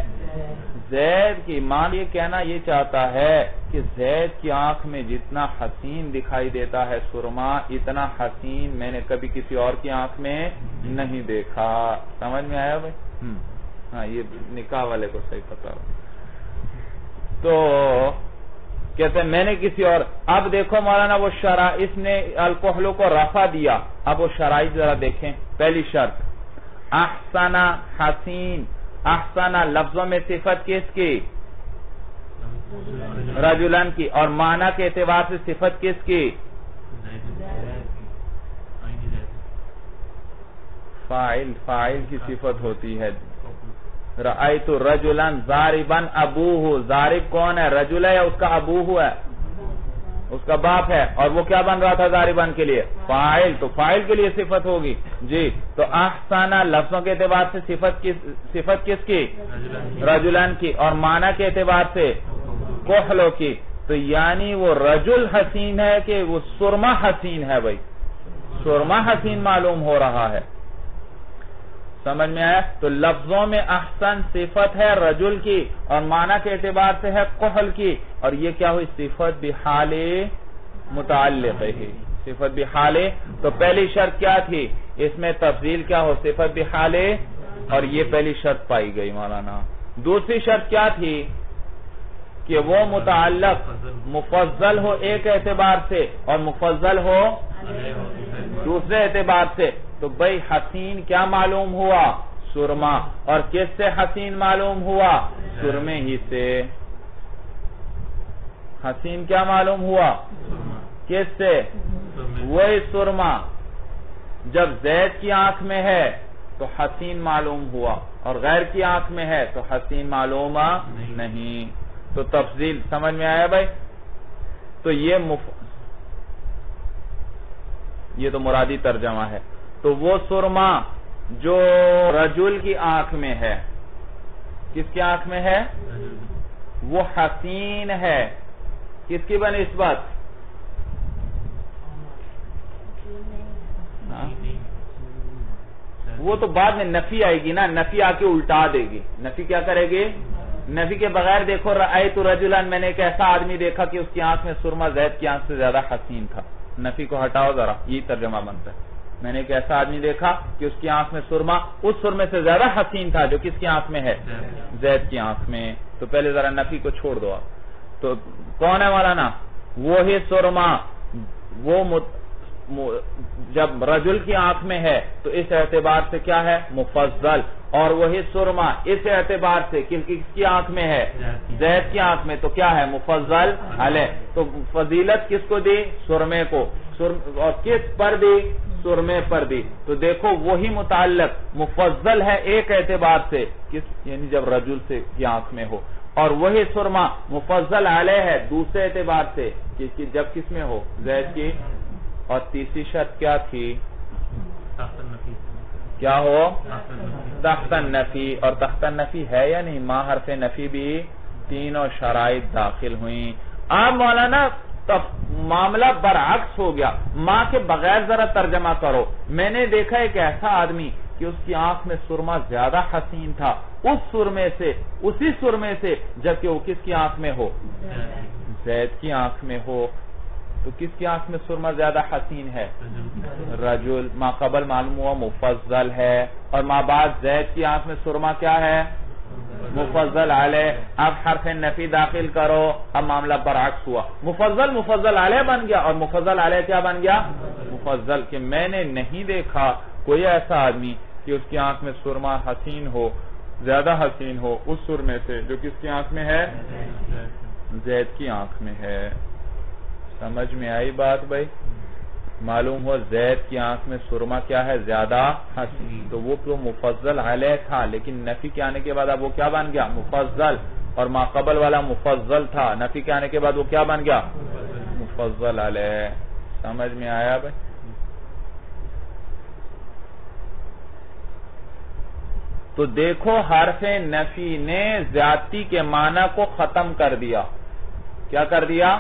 زید کی. ماں یہ کہنا یہ چاہتا ہے کہ زید کی آنکھ میں جتنا حسین دکھائی دیتا ہے سرما، اتنا حسین میں نے کبھی کسی اور کی آنکھ میں نہیں دیکھا. سمجھ میں آیا بھائی؟ ہاں یہ نکاح والے کو صحیح پتا ہو. تو کہتے ہیں میں نے کسی اور. اب دیکھو مولانا وہ شرائط، اس نے الکحل کو رفع دیا. اب وہ شرائط ذرا دیکھیں. پہلی شرط احسنہ حسین. احسنہ لفظوں میں صفت کس کی؟ رجلن کی. اور معنی کے اعتبار سے صفت کس کی؟ فاعل کی صفت ہوتی ہے. رأیت رجلا ضاربا ابوہ، ضارب کون ہے؟ رجل ہے یا اس کا ابوہ ہے؟ اس کا باپ ہے. اور وہ کیا بن رہا تھا ضاربان کے لیے؟ فاعل. تو فاعل کے لیے صفت ہوگی جی. تو احسن لفظوں کے اعتبار سے صفت کس کی؟ رجلان کی. اور معنی کے اعتبار سے کحلوں کی. تو یعنی وہ رجل حسین ہے کہ وہ سرما حسین ہے؟ بھائی سرما حسین معلوم ہو رہا ہے. سمجھ میں آیا؟ تو لفظوں میں احسن صفت ہے رجل کی اور معنی کے اعتبار سے ہے کحل کی. اور یہ کیا ہوئی؟ صفت بحال متعلق ہے. صفت بحال. تو پہلی شرط کیا تھی؟ اس میں تفضیل کیا ہو؟ صفت بحال. اور یہ پہلی شرط پائی گئی مولانا. دوسری شرط کیا تھی؟ کہ وہ متعلق مفضل ہو ایک اعتبار سے اور مفضل ہو دوسرے اعتبار سے. تو بھئی حسین کیا معلوم ہوا؟ سرما. اور کس سے حسین معلوم ہوا؟ سرمے ہی سے. حسین کیا معلوم ہوا؟ کس سے؟ وہی سرما. جب زید کی آنکھ میں ہے تو حسین معلوم ہوا اور غیر کی آنکھ میں ہے تو حسین معلوم نہیں. تو تفضیل سمجھ میں آیا بھائی؟ تو یہ تو مرادی ترجمہ ہے. تو وہ سرما جو رجل کی آنکھ میں ہے، کس کی آنکھ میں ہے؟ وہ حسین ہے. کس کی بنسبت؟ وہ تو بعد میں نفی آئے گی نا. نفی آ کے الٹا دے گی. نفی کیا کرے گی؟ نفی کے بغیر دیکھو رأیت رجلا، میں نے ایک ایسا آدمی دیکھا کہ اس کی آنکھ میں سرما زید کی آنکھ سے زیادہ حسین تھا. نفی کو ہٹاؤ ذرا، یہ ترجمہ بنتا ہے. میں نے ایک ایسا آدمی دیکھا کہ اس کی آنکھ میں سرما اس سرمے سے زیادہ حسین تھا جو کس کی آنکھ میں ہے؟ زید کی آنکھ میں. تو پہلے ذرا نفی کو چھوڑ دو آپ. تو کون ہے مولانا؟ وہی سرما وہ جب رجل کی آنکھ میں ہے تو اس اعتبار سے کیا ہے؟ مفضل. اور وہی سرما اس اعتبار سے کس کی آنکھ میں ہے؟ زید کی آنکھ میں. تو کیا ہے؟ مفضل علیہ. تو فضیلت کس کو دی؟ سرمے کو. اور کس پر دی؟ سرمے پر دی. تو دیکھو وہی متعلق مفضل ہے ایک اعتبار سے، یعنی جب رجل سے کی آنکھ میں ہو، اور وہی سرما مفضل علیہ ہے دوسرے اعتبار سے جب کس میں ہو؟ زید کی. اور تیسری شرط کیا تھی؟ کیا ہو؟ تحت النفی. اور تحت النفی ہے یا نہیں؟ ما حرف نفی بھی تینوں شرائط داخل ہوئیں. اب مولانا معاملہ برعکس ہو گیا. ماں کے بغیر ذرا ترجمہ کرو. میں نے دیکھا ایک ایسا آدمی کہ اس کی آنکھ میں سرما زیادہ حسین تھا اسی سرمے سے جبکہ وہ کس کی آنکھ میں ہو؟ زید کی آنکھ میں ہو. تو کس کی آنکھ میں سرما زیادہ حسین ہے؟ رجل. ما قبل معلوم ہوا مفضل ہے اور ما بعد زید کی آنکھ میں سرما کیا ہے؟ مفضل علیہ. اب حرف نفی داخل کرو. اب معاملہ برعکس ہوا. مفضل علیہ بن گیا اور مفضل علیہ کیا بن گیا؟ مفضل. کہ میں نے نہیں دیکھا کوئی ایسا آدمی کہ اس کی آنکھ میں سرما حسین ہو، زیادہ حسین ہو اس سرمے سے جو کس کی آنکھ میں ہے؟ زید کی آنکھ میں ہے. سمجھ میں آئی بات بھائی؟ معلوم ہوا زید کی آنکھ میں سرما کیا ہے؟ زیادہ حسین. تو وہ مفضل علیہ تھا لیکن نفی کے آنے کے بعد اب وہ کیا بن گیا؟ مفضل. اور ما قبل والا مفضل تھا، نفی کے آنے کے بعد وہ کیا بن گیا؟ مفضل علیہ. سمجھ میں آیا بھائی؟ تو دیکھو حرف نفی نے زیادتی کے معنی کو ختم کر دیا. کیا کر دیا؟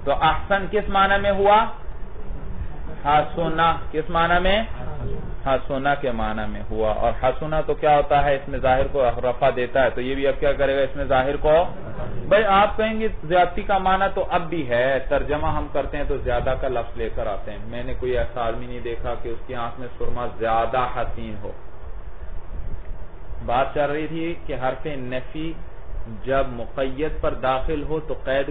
تو احسن کس معنی میں ہوا؟ حسنہ. کس معنی میں؟ حسنہ کے معنی میں ہوا. اور حسنہ تو کیا ہوتا ہے؟ اس میں ظاہر کو رفع دیتا ہے. تو یہ بھی اب کیا کرے گا؟ اس میں ظاہر کو. بھئی آپ کہیں گے زیادتی کا معنی تو اب بھی ہے، ترجمہ ہم کرتے ہیں تو زیادہ کا لفظ لے کر آتے ہیں. میں نے کوئی ایسا آدمی نہیں دیکھا کہ اس کی آنکھ میں سرما زیادہ حسین ہو. بات چل رہی تھی کہ حرف نفی جب مقید پر داخل ہو تو قید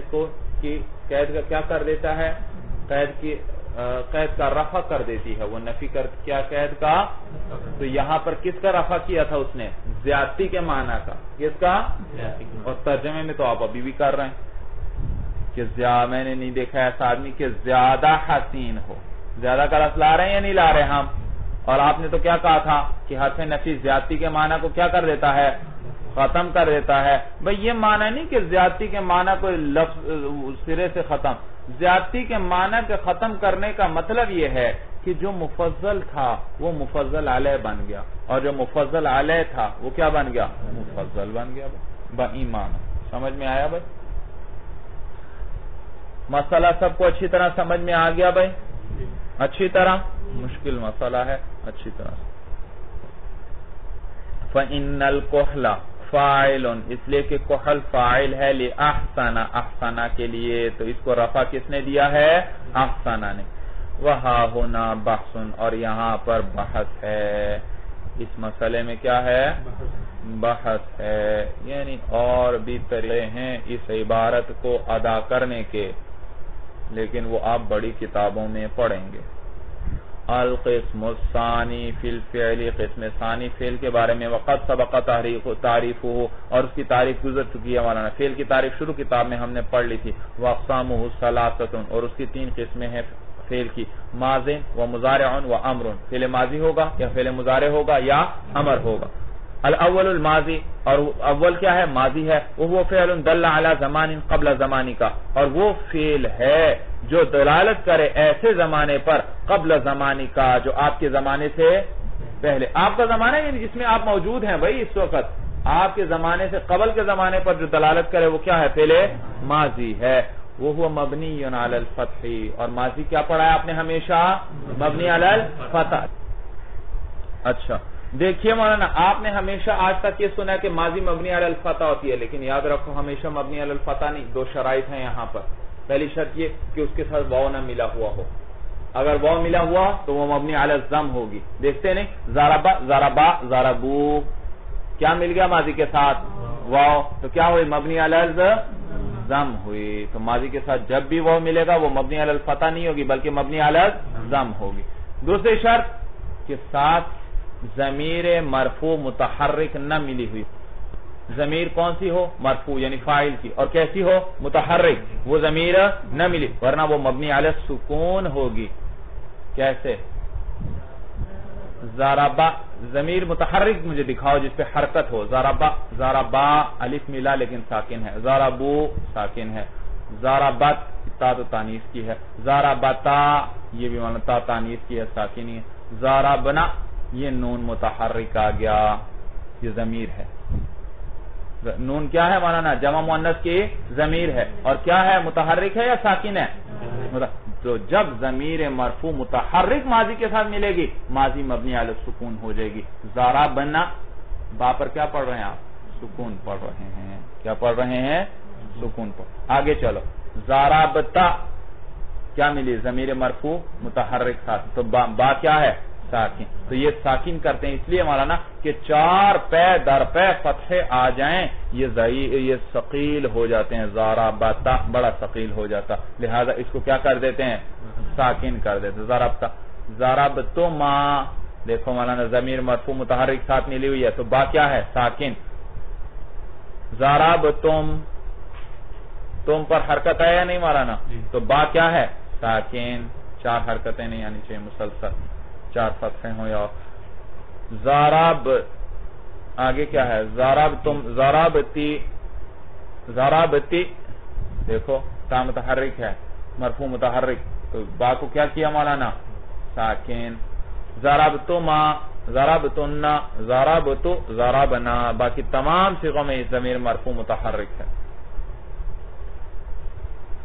کا کیا کر دیتا ہے؟ قید کا رفع کر دیتی ہے. وہ نفی کر کیا قید کا؟ تو یہاں پر کس کا رفع کیا تھا اس نے؟ زیادتی کے معنی کا. کس کا؟ اور ترجمے میں تو آپ ابھی بھی کر رہے ہیں کہ میں نے نہیں دیکھا ایسا آدمی کہ زیادہ حسین ہو. زیادہ کا لفظ لا رہے ہیں یا نہیں لا رہے ہم؟ اور آپ نے تو کیا کہا تھا کہ حرف نفی زیادتی کے معنی کو کیا کر دیتا ہے؟ ختم کر دیتا ہے. بھئی یہ معنی نہیں کہ زیادتی کے معنی کو لفظ سرے سے ختم. زیادتی کے معنی کے ختم کرنے کا مطلب یہ ہے کہ جو مفضل تھا وہ مفضل علیہ بن گیا، اور جو مفضل علیہ تھا وہ کیا بن گیا؟ مفضل بن گیا. بایمان. سمجھ میں آیا بھائی؟ مسئلہ سب کو اچھی طرح سمجھ میں آ گیا بھائی؟ اچھی طرح؟ مشکل مسئلہ ہے. اچھی طرح. فَإِنَّ الْكُحْلَ فَاعِلٌ، اس لیے کہ کحل فاعل ہے لِأَحْسَنَ، احسنہ کے لیے، تو اس کو رفع کس نے دیا ہے؟ احسنہ نے. وَهَا هُنَا بَحْثٌ، اور یہاں پر بحث ہے. اس مسئلے میں کیا ہے؟ بحث ہے. یعنی اور بھی طریقے ہیں اس عبارت کو ادا کرنے کے، لیکن وہ آپ بڑی کتابوں میں پڑھیں گے. القسم الثانی فی الفعل، قسم ثانی فعل کے بارے میں. وقد سبق تعریفہ، اور اس کی تعریف گزر چکی ہے مولانا. فعل کی تعریف شروع کتاب میں ہم نے پڑھ لی تھی. واقسامہ ثلاثۃ، اور اس کی 3 قسمیں ہیں فعل کی. ماضی و مضارع و امر، فعل ماضی ہوگا یا فعل مضارع ہوگا یا امر ہوگا. الاول الماضی، اور اول کیا ہے؟ ماضی ہے. وہ فعل دل علی زمان قبل زمانی کا، اور وہ فعل ہے جو دلالت کرے ایسے زمانے پر قبل زمانی کا جو آپ کے زمانے سے پہلے. آپ کا زمانہ یعنی جس میں آپ موجود ہیں بھائی اس وقت، آپ کے زمانے سے قبل کے زمانے پر جو دلالت کرے وہ کیا ہے؟ فعل ماضی ہے. وہ مبنی علی الفتح، اور ماضی کیا پڑھا ہے آپ نے ہمیشہ؟ مبنی علی الفتح. اچھا دیکھیے مولانا، آپ نے ہمیشہ آج تک یہ سنا کہ ماضی مبنی علی الفتح ہوتی ہے، لیکن یاد رکھو ہمیشہ مبنی علی الفتح نہیں. 2 شرائط ہیں یہاں پر. پہلی شرط یہ کہ اس کے ساتھ واو نہ ملا ہوا ہو. اگر واو ملا ہوا تو وہ مبنی علی الضم ہوگی. دیکھتے نہیں، ضربا ضربا ضربو، کیا مل گیا ماضی کے ساتھ؟ واو. تو کیا ہوئی؟ مبنی علی الضم ہوئی. تو ماضی کے ساتھ جب بھی واو ملے گا وہ مبنی علی الفتح نہیں ہوگی بلکہ مبنی علی الضم ہوگی. دوسری شرط کہ ساتھ ضمیر مرفوع متحرک نہ ملی ہوئی. ضمیر کون سی ہو؟ مرفوع یعنی فاعل کی، اور کیسی ہو؟ متحرک. وہ ضمیر نہ ملی، ورنہ وہ مبنی علی السکون ہوگی. کیسے؟ ضربا، ضمیر متحرک مجھے دکھاؤ جس پہ حرکت ہو. ضربا ضربا الف ملا لیکن ساکن ہے. ضربو ساکن ہے. ضربت تا تو تانیث کی ہے. ضربتا یہ بھی مانا تا تانیث کی ہے، ساکن ہی ہے. ضربنا یہ نون متحرک آ گیا، یہ ضمیر ہے. نون کیا ہے مولانا؟ جمع مؤنث کی ضمیر ہے. اور کیا ہے؟ متحرک ہے یا ساکن ہے؟ تو جب ضمیر مرفوع متحرک ماضی کے ساتھ ملے گی، ماضی مبنی علی السکون ہو جائے گی. ضربنا، با پر کیا پڑھ رہے ہیں آپ؟ سکون پڑھ رہے ہیں. کیا پڑھ رہے ہیں؟ سکون پڑھ. آگے چلو. ضربتا کیا ملی؟ ضمیر مرفوع متحرک ساتھ. تو با کیا ہے؟ ساکن. تو یہ ساکن کرتے ہیں اس لیے مولانا کہ 4 پے در پے فتحے آ جائیں یہ ثقیل ہو جاتے ہیں. ضربتا بڑا ثقیل ہو جاتا، لہذا اس کو کیا کر دیتے ہیں؟ ساکن کر دیتے. ضربتا ضربتما، دیکھو مولانا ضمیر مرفوع متحرک ساتھ ملی ہوئی ہے تو با کیا ہے؟ ساکن. ضربتم، تم پر حرکت ہے یا نہیں مولانا؟ تو با کیا ہے؟ ساکن. 4 حرکتیں نہیں آنی چاہیے مسلسل، 4 فتحیں ہو یا. ضرب، آگے کیا ہے؟ ضربتم ضربتی ضربتی، دیکھو تا متحرک ہے مرفوع متحرک، تو با کو کیا کیا مولانا؟ ساکن. ضربتما ضربتن ضربتو ضربنا، باقی تمام صیغوں میں ضمیر مرفوع متحرک ہے.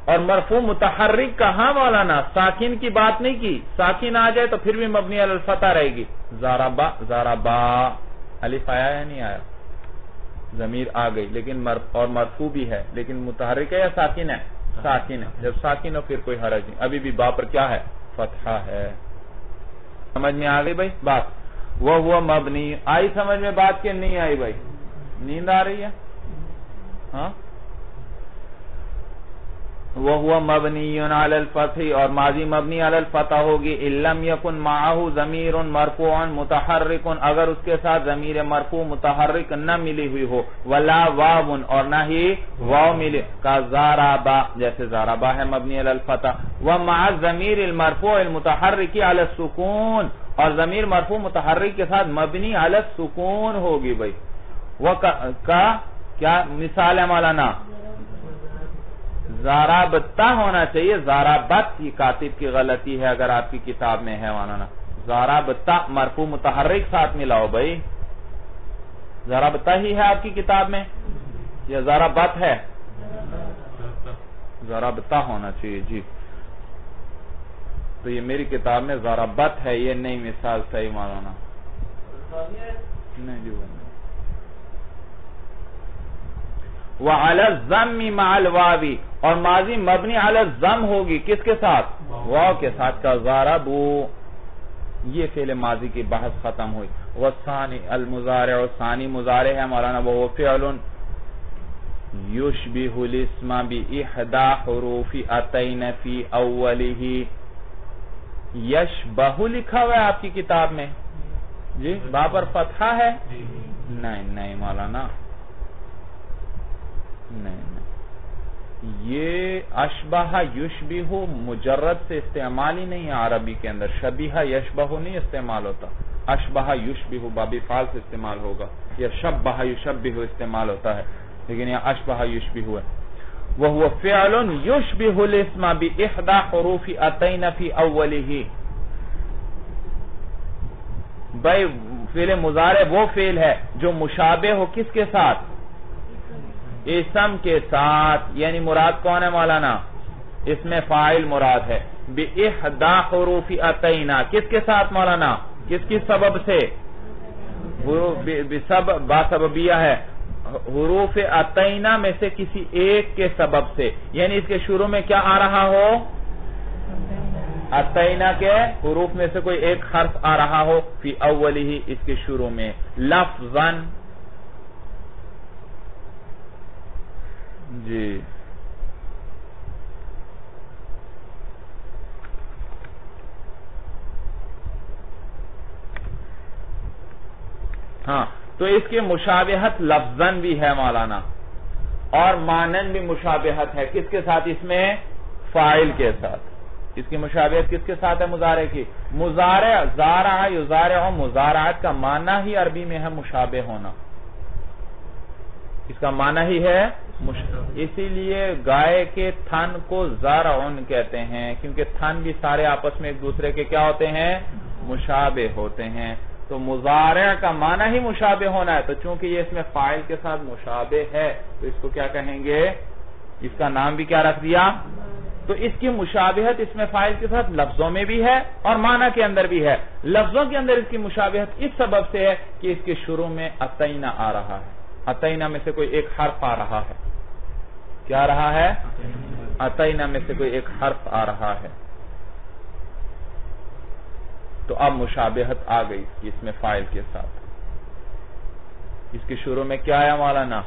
اور مرفوع متحرک کہاں مولانا؟ ساکن کی بات نہیں کی. ساکن آ جائے تو پھر بھی مبنی علی الفتح رہے گی. ضربا ضربا، الف آیا یا نہیں آیا؟ ضمیر آ گئی، لیکن اور مرفوع بھی ہے، لیکن متحرک ہے یا ساکن ہے؟ ساکن ہے. جب ساکن ہو پھر کوئی حرج نہیں. ابھی بھی با پر کیا ہے؟ فتحہ ہے. سمجھ میں آ گئی بھائی بات؟ وہ مبنی. آئی سمجھ میں بات کہ نہیں آئی بھائی؟ نیند آ رہی ہے؟ ہاں. وَهُوَ مَبْنِيٌّ عَلَى الْفَتْحِ، اور ماضی مبنی علی الفتح ہوگی. إِن لَمْ يَكُنْ مَعَهُ ضَمِيرٌ مَرْفُوعٌ مُتَحَرِّكٌ، اگر اس کے ساتھ ضمیر مرفوع متحرک نہ ملی ہوئی ہو. وَلَا وَاوٌ، اور نہ ہی واو ملے. كَضَرَبَ، جیسے ضربہ ہے مبنی علی الفتح. وَمَعَ الضَّمِيرِ الْمَرْفُوعِ الْمُتَحَرِّكِ عَلَى السُّكُونِ، اور ضمیر مرفوع متحرک کے ساتھ مبنی علی السکون ہوگی بھائی. وہ کا کیا مثال ہے مولانا؟ ضربت ہونا چاہیے، ضربت یہ کاتب کی غلطی ہے اگر آپ کی کتاب میں ہے مولانا. ضربت مرفوع متحرک ساتھ ملاؤ بھائی. ضربت ہی ہے آپ کی کتاب میں یا ضربت ہے؟ ضربت ہونا چاہیے جی. تو یہ میری کتاب میں ضربت ہے، یہ نئی مثال صحیح مولانا نہیں جی. وعلی الضم مع الواو، اور ماضی مبنی علی الضم ہوگی کس کے ساتھ؟ واو کے ساتھ. کا ضربوا، یہ فعل ماضی کی بحث ختم ہوئی. والثانی المضارع، ثانی مضارع ہے مولانا وہ فعل یشبہ الاسم باحدى حروف اتین فی اولہ. یشبہ لکھا ہوا ہے آپ کی کتاب میں جی، با پر فتحہ ہے؟ نہیں مولانا نہیں. یہ اشبہ یشبہ مجرد سے استعمال ہی نہیں ہے عربی کے اندر. شبیہ یشبہ نہیں استعمال ہوتا، اشبہ یشبہ باب فعل سے استعمال ہوگا، یا شبہ یشبہ استعمال ہوتا ہے، لیکن یہ اشبہ یشبہ ہے. وہو فعل یشبہ الاسم باحدى حروف اتین فی اولہ. بھائی فعل مضارع وہ فعل ہے جو مشابہ ہو کس کے ساتھ؟ اسم کے ساتھ. یعنی مراد کون ہے مولانا؟ اس میں فاعل مراد ہے. باحدى حروف اتین، کس کے ساتھ مولانا؟ کس کی سبب سے؟ با سببیہ ہے. حروف اتینا میں سے کسی ایک کے سبب سے، یعنی اس کے شروع میں کیا آ رہا ہو؟ اتینا کے حروف میں سے کوئی ایک حرف آ رہا ہو فی اولہ، اس کے شروع میں. لفظاً جی ہاں، تو اس کی مشابہت لفظاً بھی ہے مولانا، اور مانن بھی مشابہت ہے. کس کے ساتھ؟ اس میں فاعل کے ساتھ. اس کی مشابہت کس کے ساتھ ہے؟ مضارع کی. مضارع زارع یضارع، مضارعت کا معنی ہی عربی میں ہے مشابہ ہونا. اس کا معنی ہی ہے اسی لیے گائے کے تھن کو زرعن کہتے ہیں، کیونکہ تھن بھی سارے آپس میں ایک دوسرے کے کیا ہوتے ہیں؟ مشابہ ہوتے ہیں. تو مضارع کا معنی ہی مشابہ ہونا ہے، تو چونکہ یہ اس میں فاعل کے ساتھ مشابہ ہے تو اس کو کیا کہیں گے؟ اس کا نام بھی کیا رکھ دیا؟ تو اس کی مشابہت اس میں فاعل کے ساتھ لفظوں میں بھی ہے اور معنی کے اندر بھی ہے. لفظوں کے اندر اس کی مشابہت اس سبب سے ہے کہ اس کے شروع میں اتینا آ رہا ہے. اتینا میں سے کوئی ایک حرف آ رہا ہے. کیا آ رہا ہے؟ اتینا میں سے کوئی ایک حرف آ رہا ہے. تو اب مشابہت آ گئی اس میں فاعل کے ساتھ. اس کے شروع میں کیا آیا مولانا؟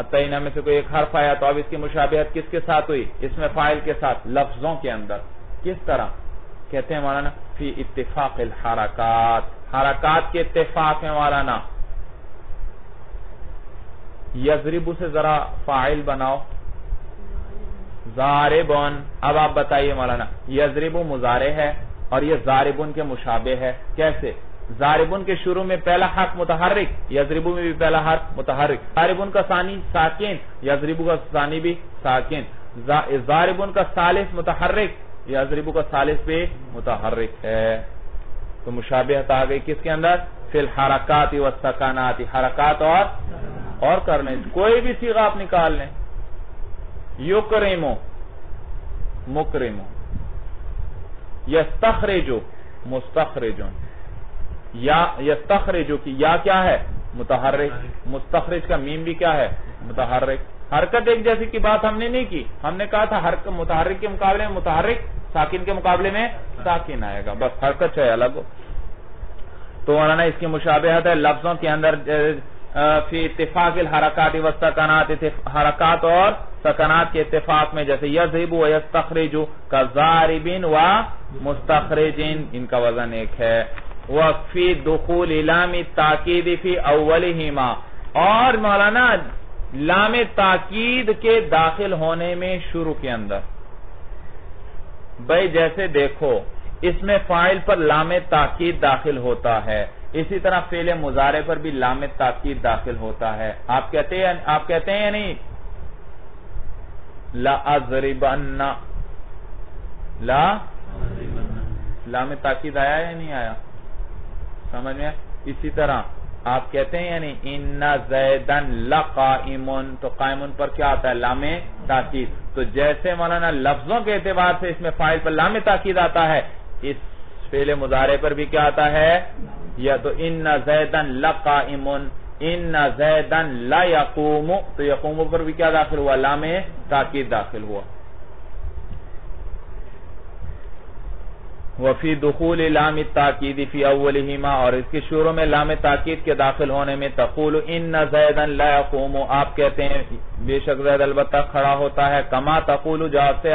اتینا میں سے کوئی ایک حرف آیا، تو اب اس کی مشابہت کس کے ساتھ ہوئی؟ اس میں فاعل کے ساتھ لفظوں کے اندر. کس طرح؟ کہتے ہیں مولانا فی اتفاق الحرکات، حرکات کے اتفاق میں مولانا. یضربو سے ذرا فاعل بناؤ. ضاربون. اب آپ بتائیے مولانا، یضربو مضارع ہے اور یہ ضاربون کے مشابہ ہے. کیسے؟ ضاربون کے شروع میں پہلا حرف متحرک، یضربو میں بھی پہلا حرف متحرک. ضاربون کا ثانی ساکن، یضربو کا ثانی بھی ساکن. ضاربون کا ثالث متحرک، یضربو کا ثالث بھی متحرک ہے. تو مشابہت آ گئی کس کے اندر؟ فی الحرکات والسکنات، حرکات اور کرنے. کوئی بھی صیغہ آپ نکال لیں. یکرمو مکرمو، یستخرجو مستخرجون. یا یستخرجو کی یا کیا ہے؟ متحرک. مستخرج کا میم بھی کیا ہے؟ متحرک. حرکت ایک جیسی کی بات ہم نے نہیں کی. ہم نے کہا تھا حرکت متحرک کے مقابلے میں متحرک، ساکن کے مقابلے میں ساکن آئے گا، بس حرکت چاہے الگ ہو. تو مولانا اس کی مشابہت ہے لفظوں کے اندر فی اتفاق الحرکات والسکنات، حرکات اور سکنات کے اتفاق میں، جیسے یذهب و یستخرج کا ضاربین و مستخرجین، ان کا وزن ایک ہے. وفی دخول لام التاکید فی اولہما، اور مولانا لام تاکید کے داخل ہونے میں شروع کے اندر. بھائی جیسے دیکھو اس میں فاعل پر لام تاکید داخل ہوتا ہے، اسی طرح فعل مضارع پر بھی لام تاکید داخل ہوتا ہے. آپ کہتے ہیں یا نہیں؟ لَأَضْرِبَنَّ، لام تاکید آیا یا نہیں آیا؟ سمجھ میں؟ اسی طرح آپ کہتے ہیں یعنی ان زیدن لقائمن، تو قائمن پر کیا آتا ہے؟ لام تاکید. تو جیسے مولانا لفظوں کے اعتبار سے اس میں فاعل پر لام تاکید آتا ہے، اس فعل مضارع پر بھی کیا آتا ہے؟ یا تو ان زیدن لقائمن، ان زیدن لا یقوم، تو یقوم پر بھی کیا داخل ہوا؟ لام تاکید داخل ہوا. وفی دخول لام التاکید فی اولہما، اور اس کے شروع میں لام تاکید کے داخل ہونے میں تقول ان زیدن لا یقوم، آپ کہتے ہیں بے شک زید البتہ کھڑا ہوتا ہے. کما تقول، جیسے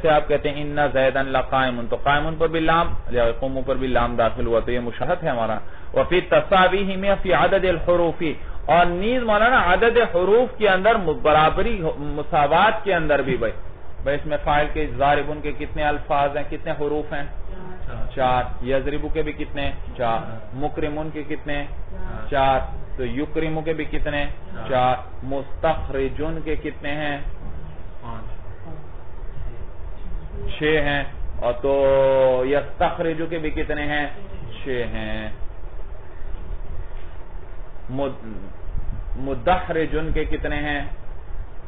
آپ کہتے ہیں ان زیدن لقائم، تو قائم پر بھی لام، یقوم پر بھی لام داخل ہوا. تو یہ مشاہد ہے ہمارا. وفی تساویہما فی عدد الحروف، اور نیز مولانا عدد حروف کے اندر برابری مساوات کے اندر بھی بھائی اس میں فاعل کے ضاربن کے کتنے الفاظ ہیں، کتنے حروف ہیں؟ 4. یضربو کے بھی کتنے؟ 4. مکرمون کے کتنے؟ 4. تو یکرمو کے بھی کتنے؟ 4. مستخرجن کے کتنے ہیں؟ 6 ہیں. اور تو یستخرجو کے بھی کتنے ہیں؟ 6 ہیں. مدحرجن کے کتنے ہیں؟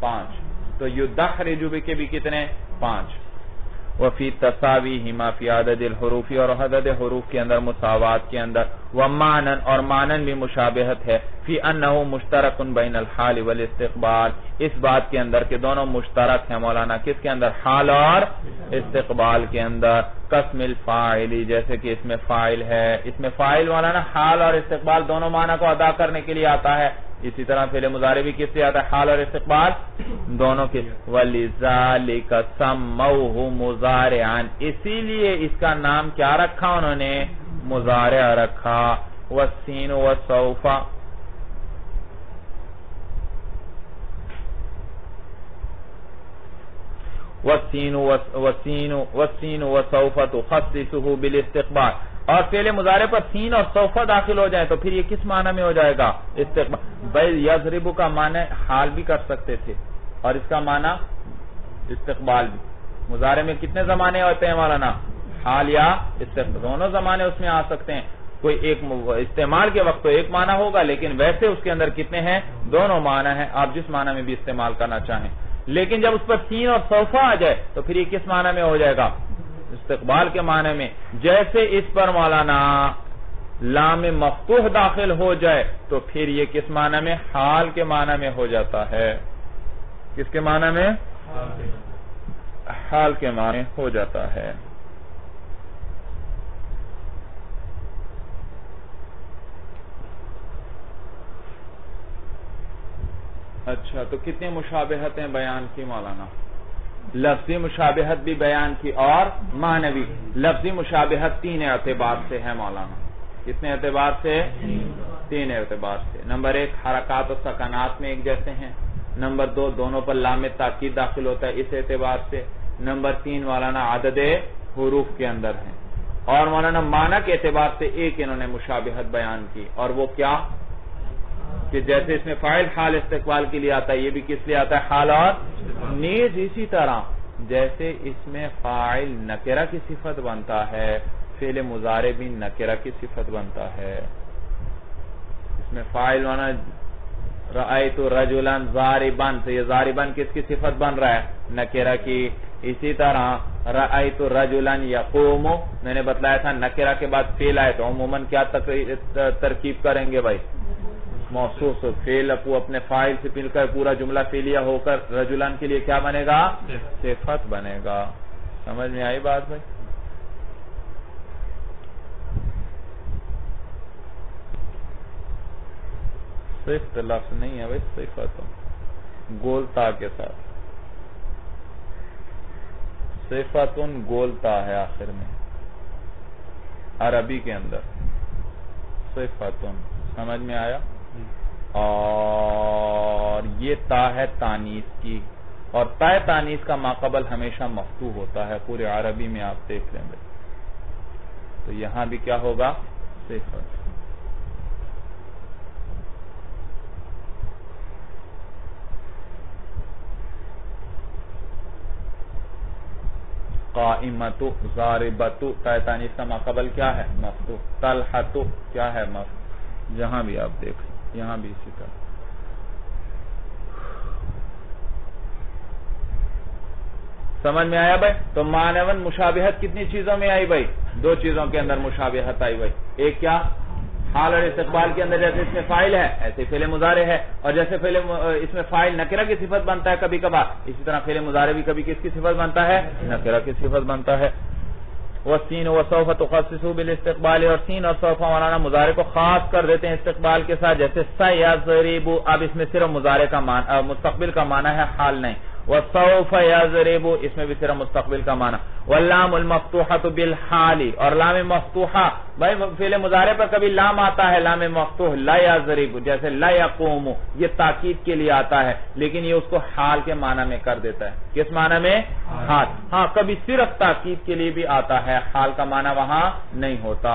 5. تو یدحرجو کے بھی کتنے؟ 5. وفی تساویہما فی عدد الحروف، اور عدد حروف کے اندر مساوات کے اندر. ومعنن، اور معنن بھی مشابہت ہے. فی انہو مشترک بین الحال والاستقبال، اس بات کے اندر کہ دونوں مشترک ہیں مولانا کس کے اندر؟ حال اور استقبال کے اندر. قسم الفاعلی، جیسے کہ اس میں فاعل ہے، اس میں فاعل مولانا حال اور استقبال دونوں معنی کو ادا کرنے کے لیے آتا ہے. اسی طرح فعل مضارع بھی کس سے آتا ہے؟ حال اور استقبال دونوں کے. وَلِذَالِكَ سَمَّوْهُ مُضَارِعًا، اسی لیے اس کا نام کیا رکھا انہوں نے؟ مضارع رکھا. وَالسِّينُ وَالسَّوْفَ، وَالسِّينُ وَالسَّوْفَ تُخَصِّصُهُ بِالِاسْتِقْبَالِ، اور فعل مضارع پر سین اور سوفہ داخل ہو جائیں تو پھر یہ کس معنی میں ہو جائے گا؟ استقبال. بھائی یضربو کا معنی حال بھی کر سکتے تھے اور اس کا معنی استقبال بھی. مضارع میں کتنے زمانے ہوتے ہیں مولانا؟ حال یا استقبال، دونوں زمانے اس میں آ سکتے ہیں. کوئی ایک استعمال کے وقت تو ایک معنی ہوگا، لیکن ویسے اس کے اندر کتنے ہیں؟ دونوں معنی ہیں، آپ جس معنی میں بھی استعمال کرنا چاہیں. لیکن جب اس پر سین اور سوفہ آ جائے تو پھر یہ کس معنی میں ہو جائے گا؟ استقبال کے معنی میں. جیسے اس پر مولانا لام مفتوح داخل ہو جائے تو پھر یہ کس معنی میں؟ حال کے معنی میں ہو جاتا ہے. کس کے معنی میں؟ حال کے معنی ہو جاتا ہے. اچھا، تو کتنی مشابہتیں بیان کی مولانا؟ لفظی مشابہت بھی بیان کی اور معنوی. لفظی مشابہت 3 اعتبار سے ہے مولانا. کتنے اعتبار سے؟ 3 اعتبار سے. نمبر 1 حرکات و سکنات میں ایک جیسے ہیں. نمبر 2 دونوں پر لام تاکید داخل ہوتا ہے اس اعتبار سے. نمبر 3 مولانا عدد حروف کے اندر ہیں. اور مولانا معنی کے اعتبار سے ایک انہوں نے مشابہت بیان کی، اور وہ کیا؟ کہ جیسے اس میں فاعل حال استقبال کے لیے آتا ہے، یہ بھی کس لیے آتا ہے؟ حال. اور نیز اسی طرح جیسے اس میں فاعل نکرہ کی صفت بنتا ہے، فعل مضارع بھی نکرہ کی صفت بنتا ہے. اس میں فاعل ہونا رأیت رجلا ضاربا، تو یہ ضاربا کس کی صفت بن رہا ہے؟ نکرہ کی. اسی طرح رأیت رجلا یقوم، میں نے بتلایا تھا نکرہ کے بعد فعل آئے تو عموماً کیا ترکیب کریں گے بھائی؟ موصوف. فعل اپنے فاعل سے مل کر پورا جملہ فعلیہ ہو کر رجلان کے لیے کیا بنے گا؟ صفت بنے گا. سمجھ میں آئی بات بھائی؟ صفت لفظ نہیں ہے بھائی، صفت گولتا کے ساتھ. صفتن گولتا ہے آخر میں عربی کے اندر. صفتن، سمجھ میں آیا؟ اور یہ تا ہے تانیث کی، اور تا تانیث کا ماقبل ہمیشہ مفتوح ہوتا ہے. پورے عربی میں آپ دیکھ لیں گے تو یہاں بھی کیا ہوگا؟ صفر. قائمت، ضاربت، تانیث کا ماقبل کیا ہے؟ مفتوح. طلحۃ کیا ہے؟ مفتوح. جہاں بھی آپ دیکھیں یہاں بھی اسی طرح. سمجھ میں آیا بھائی؟ تو معنون مشابہت کتنی چیزوں میں آئی بھائی؟ دو چیزوں کے اندر مشابہت آئی بھائی. ایک کیا؟ حال اور استقبال کے اندر جیسے اس میں فاعل ہے ایسے فعل مضارع ہے، اور جیسے اس میں فاعل نکرہ کی صفت بنتا ہے کبھی کبھار، اسی طرح فعل مضارع بھی کبھی کس کی صفت بنتا ہے؟ نکرہ کی صفت بنتا ہے. والسین وسوف تخصص بالاستقبال، اور سین اور سوف مولانا مضارع کو خاص کر دیتے ہیں استقبال کے ساتھ، جیسے سیضرب. اب اس میں صرف مضارع کا معنی مستقبل کا معنی ہے، حال نہیں. وسوف یضرب اس میں بھی صرف مستقبل کا معنی. واللام المفتوحۃ بالحال، اور لام مفتوحہ بھائی فعل مضارع پر کبھی لام آتا ہے، لام مفتوح لا یضرب، جیسے لا یقوم، یہ تاکید کے لیے آتا ہے لیکن یہ اس کو حال کے معنی میں کر دیتا ہے. کس معنی میں؟ حال. ہاں کبھی صرف تاکید کے لیے بھی آتا ہے، حال کا معنی وہاں نہیں ہوتا.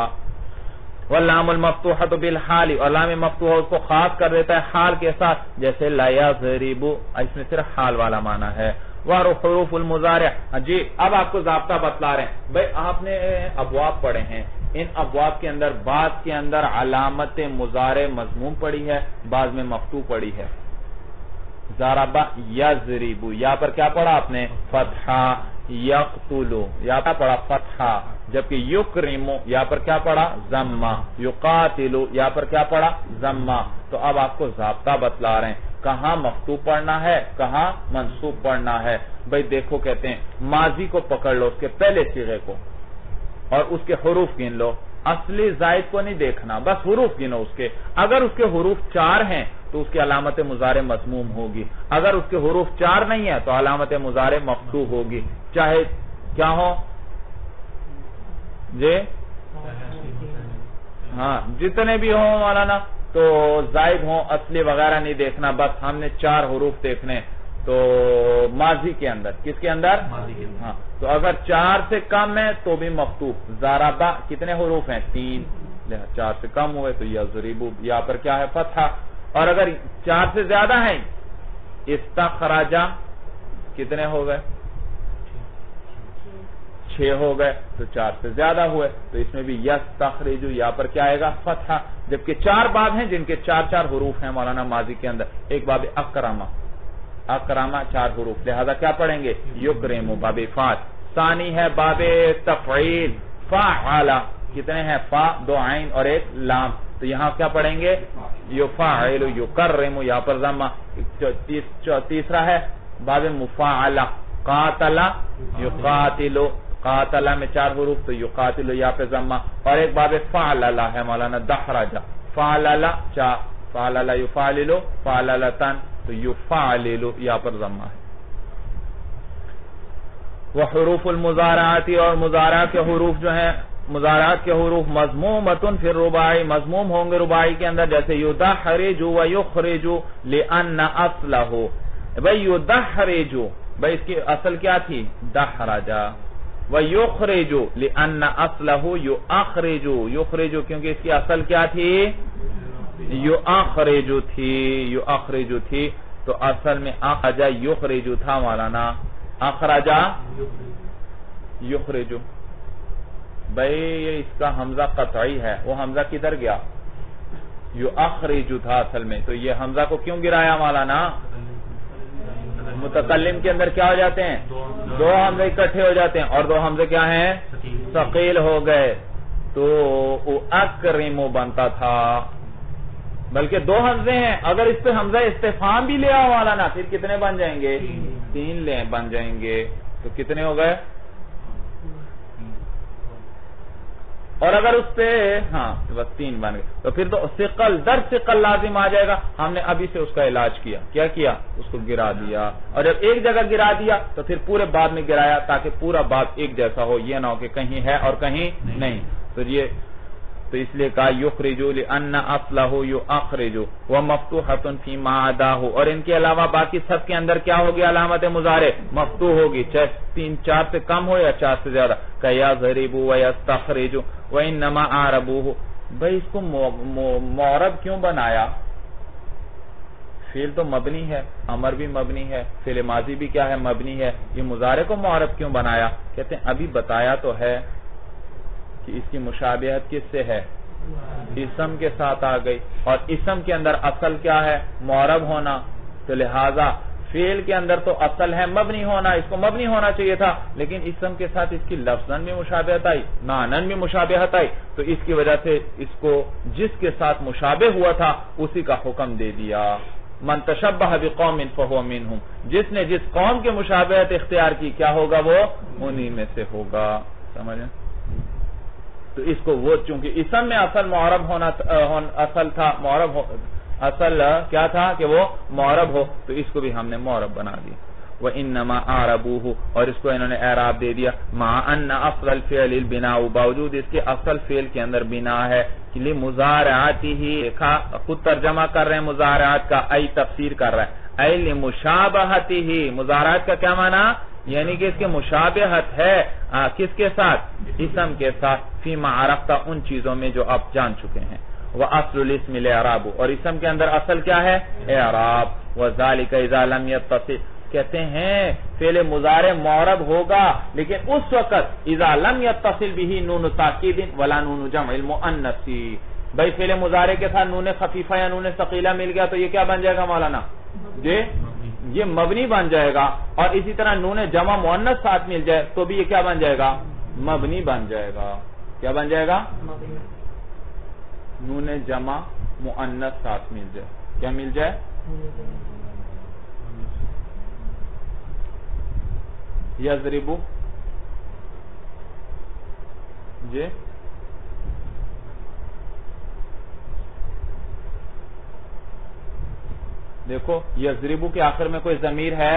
واللام المفتوحۃ بالحال، اور لام مفتوحہ اس کو خاص کر دیتا ہے حال کے ساتھ، جیسے لا یضرب، اس میں صرف حال والا معنی ہے. وحروف المضارع. جی اب آپ کو ضابطہ بتلا رہے ہیں بھائی، آپ نے ابواب پڑھے ہیں، ان ابواب کے اندر بعض کے اندر علامت مضارع مضموم پڑی ہے، بعض میں مفتوح پڑی ہے. ضرب یضرب، یا پر کیا پڑھا آپ نے؟ فتحہ. یقتل یا پر پڑھا فتحہ، جبکہ یکرم یا پر کیا پڑھا؟ ضمہ. یقاتل یا پر کیا پڑھا؟ ضمہ. تو اب آپ کو ضابطہ بتلا رہے ہیں کہاں مفتوح پڑھنا ہے کہاں منصوب پڑھنا ہے. بھئی دیکھو کہتے ہیں ماضی کو پکڑ لو، اس کے پہلے صیغے کو، اور اس کے حروف گن لو. اصلی زائد کو نہیں دیکھنا، بس حروف گنو اس کے. اگر اس کے حروف 4 ہیں تو اس کی علامت مضارع مضموم ہوگی، اگر اس کے حروف 4 نہیں ہے تو علامت مضارع مفتوح ہوگی. چاہے کیا ہو جی؟ ہاں جتنے بھی ہوں مولانا، تو زائد ہوں اصلی وغیرہ نہیں دیکھنا، بس ہم نے 4 حروف دیکھنے. تو ماضی کے اندر، کس کے اندر؟ ہاں. تو اگر 4 سے کم ہے تو بھی مفتوح. ضربہ کتنے حروف ہیں؟ 3. 4 سے کم ہوئے تو یضرب، یا پر کیا ہے؟ فتحہ. اور اگر 4 سے زیادہ ہیں، استخرجا کتنے ہو گئے؟ 6 ہو گئے، تو 4 سے زیادہ ہوئے تو اس میں بھی یستخرج، یا پر کیا آئے گا؟ فتحہ. جبکہ 4 باب ہیں جن کے 4 حروف ہیں مولانا ماضی کے اندر. ایک باب اکرمہ، اکرمہ 4 حروف، لہذا کیا پڑھیں گے؟ یکرم باب فاعل. ثانی ہے باب تفعیل، فعل کتنے ہیں؟ فا، 2 عین اور 1 لام. تو یہاں کیا پڑھیں گے؟ یفعل، یکرم، یا پر ضمہ. تیسرا ہے باب مفاعلہ، قاتل یقاتل، قاتل میں 4 حروف تو یقاتل یا پہ ضمہ. اور ایک باب فعللہ ہے مولانا، دحرجہ، فعللہ 4، فعللہ یفعلل، فعللتن تو یفعلل یا پر ضمہ ہے. وحروف المضارعات، اور مضارعات کے حروف جو ہیں، مضارعات کے حروف مضمومتن فی الرباعی، مضموم ہوں گے رباعی کے اندر، جیسے یدحرج و یخرج لأن اصلہ. بھئی یدحرج، بھئی اس کی اصل کیا تھی؟ دحرجہ. وَيُخْرِجُ لِأَنَّ أَصْلَهُ يُؤَخْرِجُ، یخرج کیونکہ اس کی اصل کیا تھی؟ یؤخرج تھی، یؤخرج تھی. تو اصل میں اخرج یخرج تھا مولانا، اخرج یخرج. بھئی یہ اس کا حمزہ قطعی ہے، وہ حمزہ کدھر گیا؟ یؤخرج تھا اصل میں. تو یہ حمزہ کو کیوں گرایا مولانا؟ متکلم کے اندر کیا ہو جاتے ہیں؟ 2 حمزے اکٹھے ہو جاتے ہیں، اور 2 حمزے کیا ہیں؟ ثقیل ہو گئے. تو اکرم بنتا تھا، بلکہ 2 حمزے ہیں. اگر اس پہ حمزہ استفہام بھی لیا والا نا، پھر کتنے بن جائیں گے؟ 3 بن جائیں گے. تو کتنے ہو گئے؟ اور اگر اس پہ ہاں بس 3 بن گئے تو پھر تو ثقل در ثقل لازم آ جائے گا. ہم نے ابھی سے اس کا علاج کیا، کیا کیا؟ اس کو گرا دیا. اور جب ایک جگہ گرا دیا تو پھر پورے باب میں گرایا، تاکہ پورا باب ایک جیسا ہو، یہ نہ ہو کہ کہیں ہے اور کہیں نہیں. تو یہ تو اس لیے کہا یخرجو لأن اصلہ یؤخرجو ومفتوحۃ فیما عداہ، اور ان کے علاوہ باقی سب کے اندر کیا ہوگی علامت مضارع مفتوح ہوگی، چاہے 3-4 سے کم ہو یا 4 سے زیادہ، کہ یضربو ویستخرجو وانما اعربوہ۔ بھئی اس کو معرب کیوں بنایا؟ فعل تو مبنی ہے، امر بھی مبنی ہے، فعل ماضی بھی کیا ہے مبنی ہے، یہ مضارع کو معرب کیوں بنایا؟ کہتے ہیں ابھی بتایا تو ہے کہ اس کی مشابہت کس سے ہے، اسم کے ساتھ آ گئی، اور اسم کے اندر اصل کیا ہے معرب ہونا، تو لہذا فعل کے اندر تو اصل ہے مبنی ہونا، اس کو مبنی ہونا چاہیے تھا، لیکن اسم کے ساتھ اس کی لفظاً بھی مشابہت آئی، معناً بھی مشابہت آئی، تو اس کی وجہ سے اس کو جس کے ساتھ مشابہ ہوا تھا اسی کا حکم دے دیا۔ من تشبہ بقوم فہو منہم، جس نے جس قوم کے مشابہت اختیار کی کیا ہوگا وہ انہی میں سے ہوگا، سمجھیں؟ تو اس کو وہ چونکہ اسم میں اصل معرب ہونا اصل تھا، معرب اصل کیا تھا کہ وہ معرب ہو، تو اس کو بھی ہم نے معرب بنا دیا۔ وَإِنَّمَا أَعْرَبُوهُ، اور اس کو انہوں نے اعراب دے دیا، مَعَ أَنَّ أَصْلَ الْفِعْلِ الْبِنَاءُ، باوجود اس کے اصل فعل کے اندر بنا ہے، لِمُضَارَعَتِهِ، خود ترجمہ کر رہے ہیں مضارعات کا، ای تفسیر کر رہا ہے، ای لِمُشَابَهَتِهِ، مضارعات کا کیا معنی؟ یعنی کہ اس کے مشابہت ہے کس کے ساتھ؟ اسم کے ساتھ، فِيمَا عَرَفْتَ، ان چیزوں میں جو آپ جان چکے ہیں، وَأَصْلُ الْاسْمِ الْإِعْرَابُ، اور اسم کے اندر اصل کیا ہے اعراب، وَذَلِكَ إِذَا لَمْ يَتَّصِلْ، کہتے ہیں فعل مضارع معرب ہوگا لیکن اس وقت اذا لم يتصل به نون تاکید ولا نون جمع المؤنث، بھائی فعل مضارع کے ساتھ نون خفیفہ یا نون ثقیلہ مل گیا تو یہ کیا بن جائے گا مولانا؟ یہ مبنی بن جائے گا، اور اسی طرح نون جمع مؤنث ساتھ مل جائے تو بھی یہ کیا بن جائے گا؟ مبنی بن جائے گا۔ کیا بن جائے گا؟ نون جمع مؤنث ساتھ مل جائے، کیا مل جائے؟ یضربو، جی دیکھو یضربو کے آخر میں کوئی ضمیر ہے؟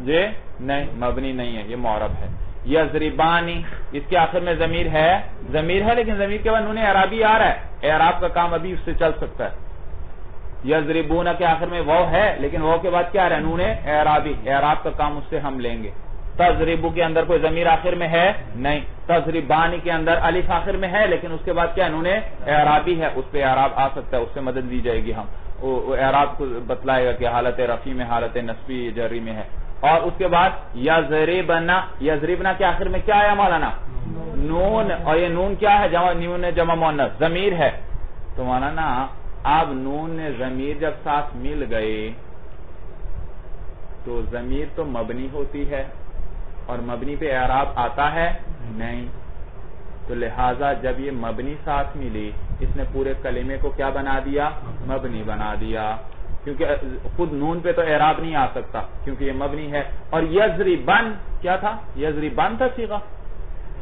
جی نہیں، مبنی نہیں ہے، یہ معرب ہے۔ یضربانی، اس کے آخر میں ضمیر ہے؟ ضمیر ہے لیکن ضمیر کے بعد نون اعرابی آ رہا ہے، اعراب کا کام ابھی اس سے چل سکتا ہے۔ یضربون کے آخر میں واو ہے لیکن واو کے بعد کیا رہا ہے؟ نون اعرابی، اعراب کا کام اس سے ہم لیں گے۔ تضربو کے اندر کوئی ضمیر آخر میں ہے؟ نہیں۔ تضربانی کے اندر الف آخر میں ہے لیکن اس کے بعد کیا نون اعرابی ہے، اس پہ اعراب آ سکتا ہے، اس سے مدد لی جائے گی، ہم اعراب کو بتلائے گا کہ حالت رفع میں، حالت نصبی جری میں ہے۔ اور اس کے بعد یضربنا، یضربنا کے آخر میں کیا ہے مولانا؟ نون، اور یہ نون کیا ہے؟ نون جمع مؤنث، ضمیر ہے، تو مولانا اب نون ضمیر جب ساتھ مل گئے تو ضمیر تو مبنی ہوتی ہے اور مبنی پہ اعراب آتا ہے نہیں، تو لہٰذا جب یہ مبنی ساتھ ملی اس نے پورے کلمے کو کیا بنا دیا؟ مبنی بنا دیا، کیونکہ خود نون پہ تو اعراب نہیں آ سکتا کیونکہ یہ مبنی ہے۔ اور یضربن کیا تھا؟ یضربن تھا صیغہ،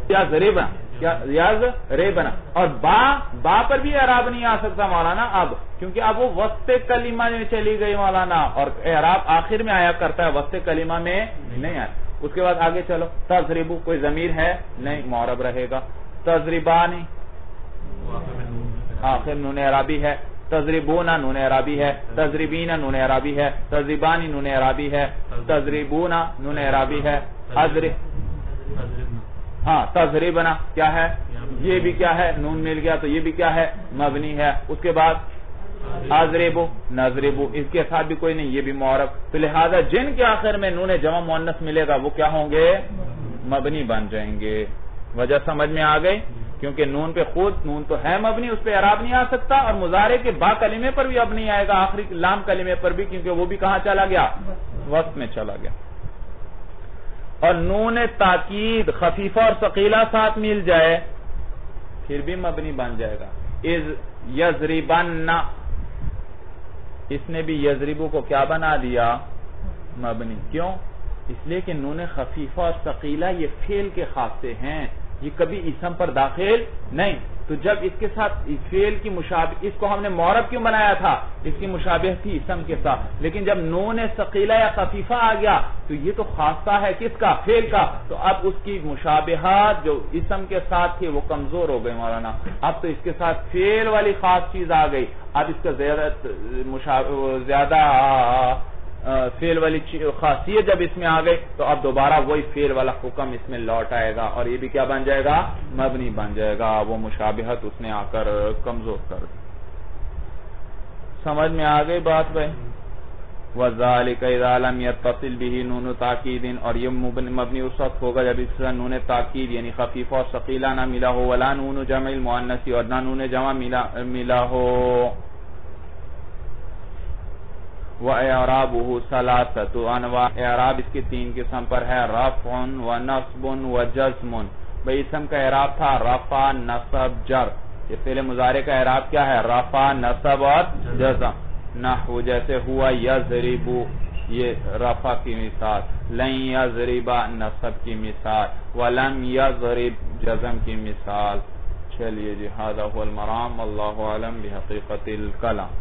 یضربن، یضربن، اور با پر بھی اعراب نہیں آ سکتا مولانا اب، کیونکہ اب وہ وسط کلمہ میں چلی گئی مولانا، اور اعراب آخر میں آیا کرتا ہے، وسط کلمہ میں نہیں آیا۔ اس کے بعد آگے چلو، تضربو کوئی ضمیر ہے؟ نہیں، معرب رہے گا۔ تضربانی، آخر نون اعرابی ہے۔ تضربونا نون اعرابی ہے، تضربین نون اعرابی ہے، تضربانی نون اعرابی ہے، تضربونا نون اعرابی ہے، ہاں تضربنا کیا ہے؟ یہ بھی کیا ہے؟ نون مل گیا تو یہ بھی کیا ہے؟ مبنی ہے۔ اس کے بعد اضربو، نضربو، اس کے ساتھ بھی کوئی نہیں، یہ بھی معرب، تو لہذا جن کے آخر میں نون جمع مؤنث ملے گا وہ کیا ہوں گے؟ مبنی بن جائیں گے۔ وجہ سمجھ میں آ گئی؟ کیونکہ نون پہ خود نون تو ہے مبنی، اس پہ اعراب نہیں آ سکتا، اور مضارع کے با کلمے پر بھی اب نہیں آئے گا، آخری لام کلمے پر بھی، کیونکہ وہ بھی کہاں چلا گیا؟ وقت میں چلا گیا۔ اور نون تاکید خفیفہ اور ثقیلہ ساتھ مل جائے پھر بھی مبنی بن جائے گا۔ اذ یضربن، اس نے بھی یضربو کو کیا بنا دیا؟ مبنی۔ کیوں؟ اس لیے کہ نون خفیفہ اور ثقیلہ یہ فعل کے خاصے ہیں، یہ کبھی اسم پر داخل نہیں، تو جب اس کے ساتھ فعل کی مشابہ، اس کو ہم نے معرب کیوں بنایا تھا؟ اس کی مشابہ تھی اسم کے ساتھ، لیکن جب نون ثقیلہ یا خفیفہ آ گیا تو یہ تو خاصہ ہے کس کا؟ فعل کا، تو اب اس کی مشابہات جو اسم کے ساتھ تھی وہ کمزور ہو گئی مولانا، اب تو اس کے ساتھ فعل والی خاص چیز آ گئی، اب اس کا زیادہ فعل والی خاصیت جب اس میں آ گئی تو اب دوبارہ وہی فعل والا حکم اس میں لوٹ آئے گا، اور یہ بھی کیا بن جائے گا؟ مبنی بن جائے گا، وہ مشابہت اس نے آ کر کمزور کر دی۔ سمجھ میں آ گئی بات بھائی؟ وَذَلِكَ إِذَا لَمْ يَتَّصِلْ بِهِ نُونُ تَأْكِيدٍ، اور یہ مبنی اس وقت ہوگا جب اس سے نون تاکید یعنی خفیفہ اور ثقیلہ نہ ملا ہو، وَلَا نُونُ جَمْعِ الْمُؤَنَّثِ، اور نہ نون جمع ملا ہو۔ وَإِعْرَابُهُ ثَلَاثَةُ أَنْوَاعٍ، اعراب اس کے 3 قسم پر ہے، رفع ونصب وجزم۔ بھئی اسم کا اعراب تھا رفع، نصب، جر، یہ فعل مضارع کا اعراب کیا ہے؟ رفع، نصب اور جزم۔ نحو جیسے ہوا یضرب، یہ رفع کی مثال، لن یضرب نصب کی مثال، ولم یضرب جزم کی مثال۔ چلیے جی، ھذا ھو المرام، واللہ اعلم بحقیقت الکلام۔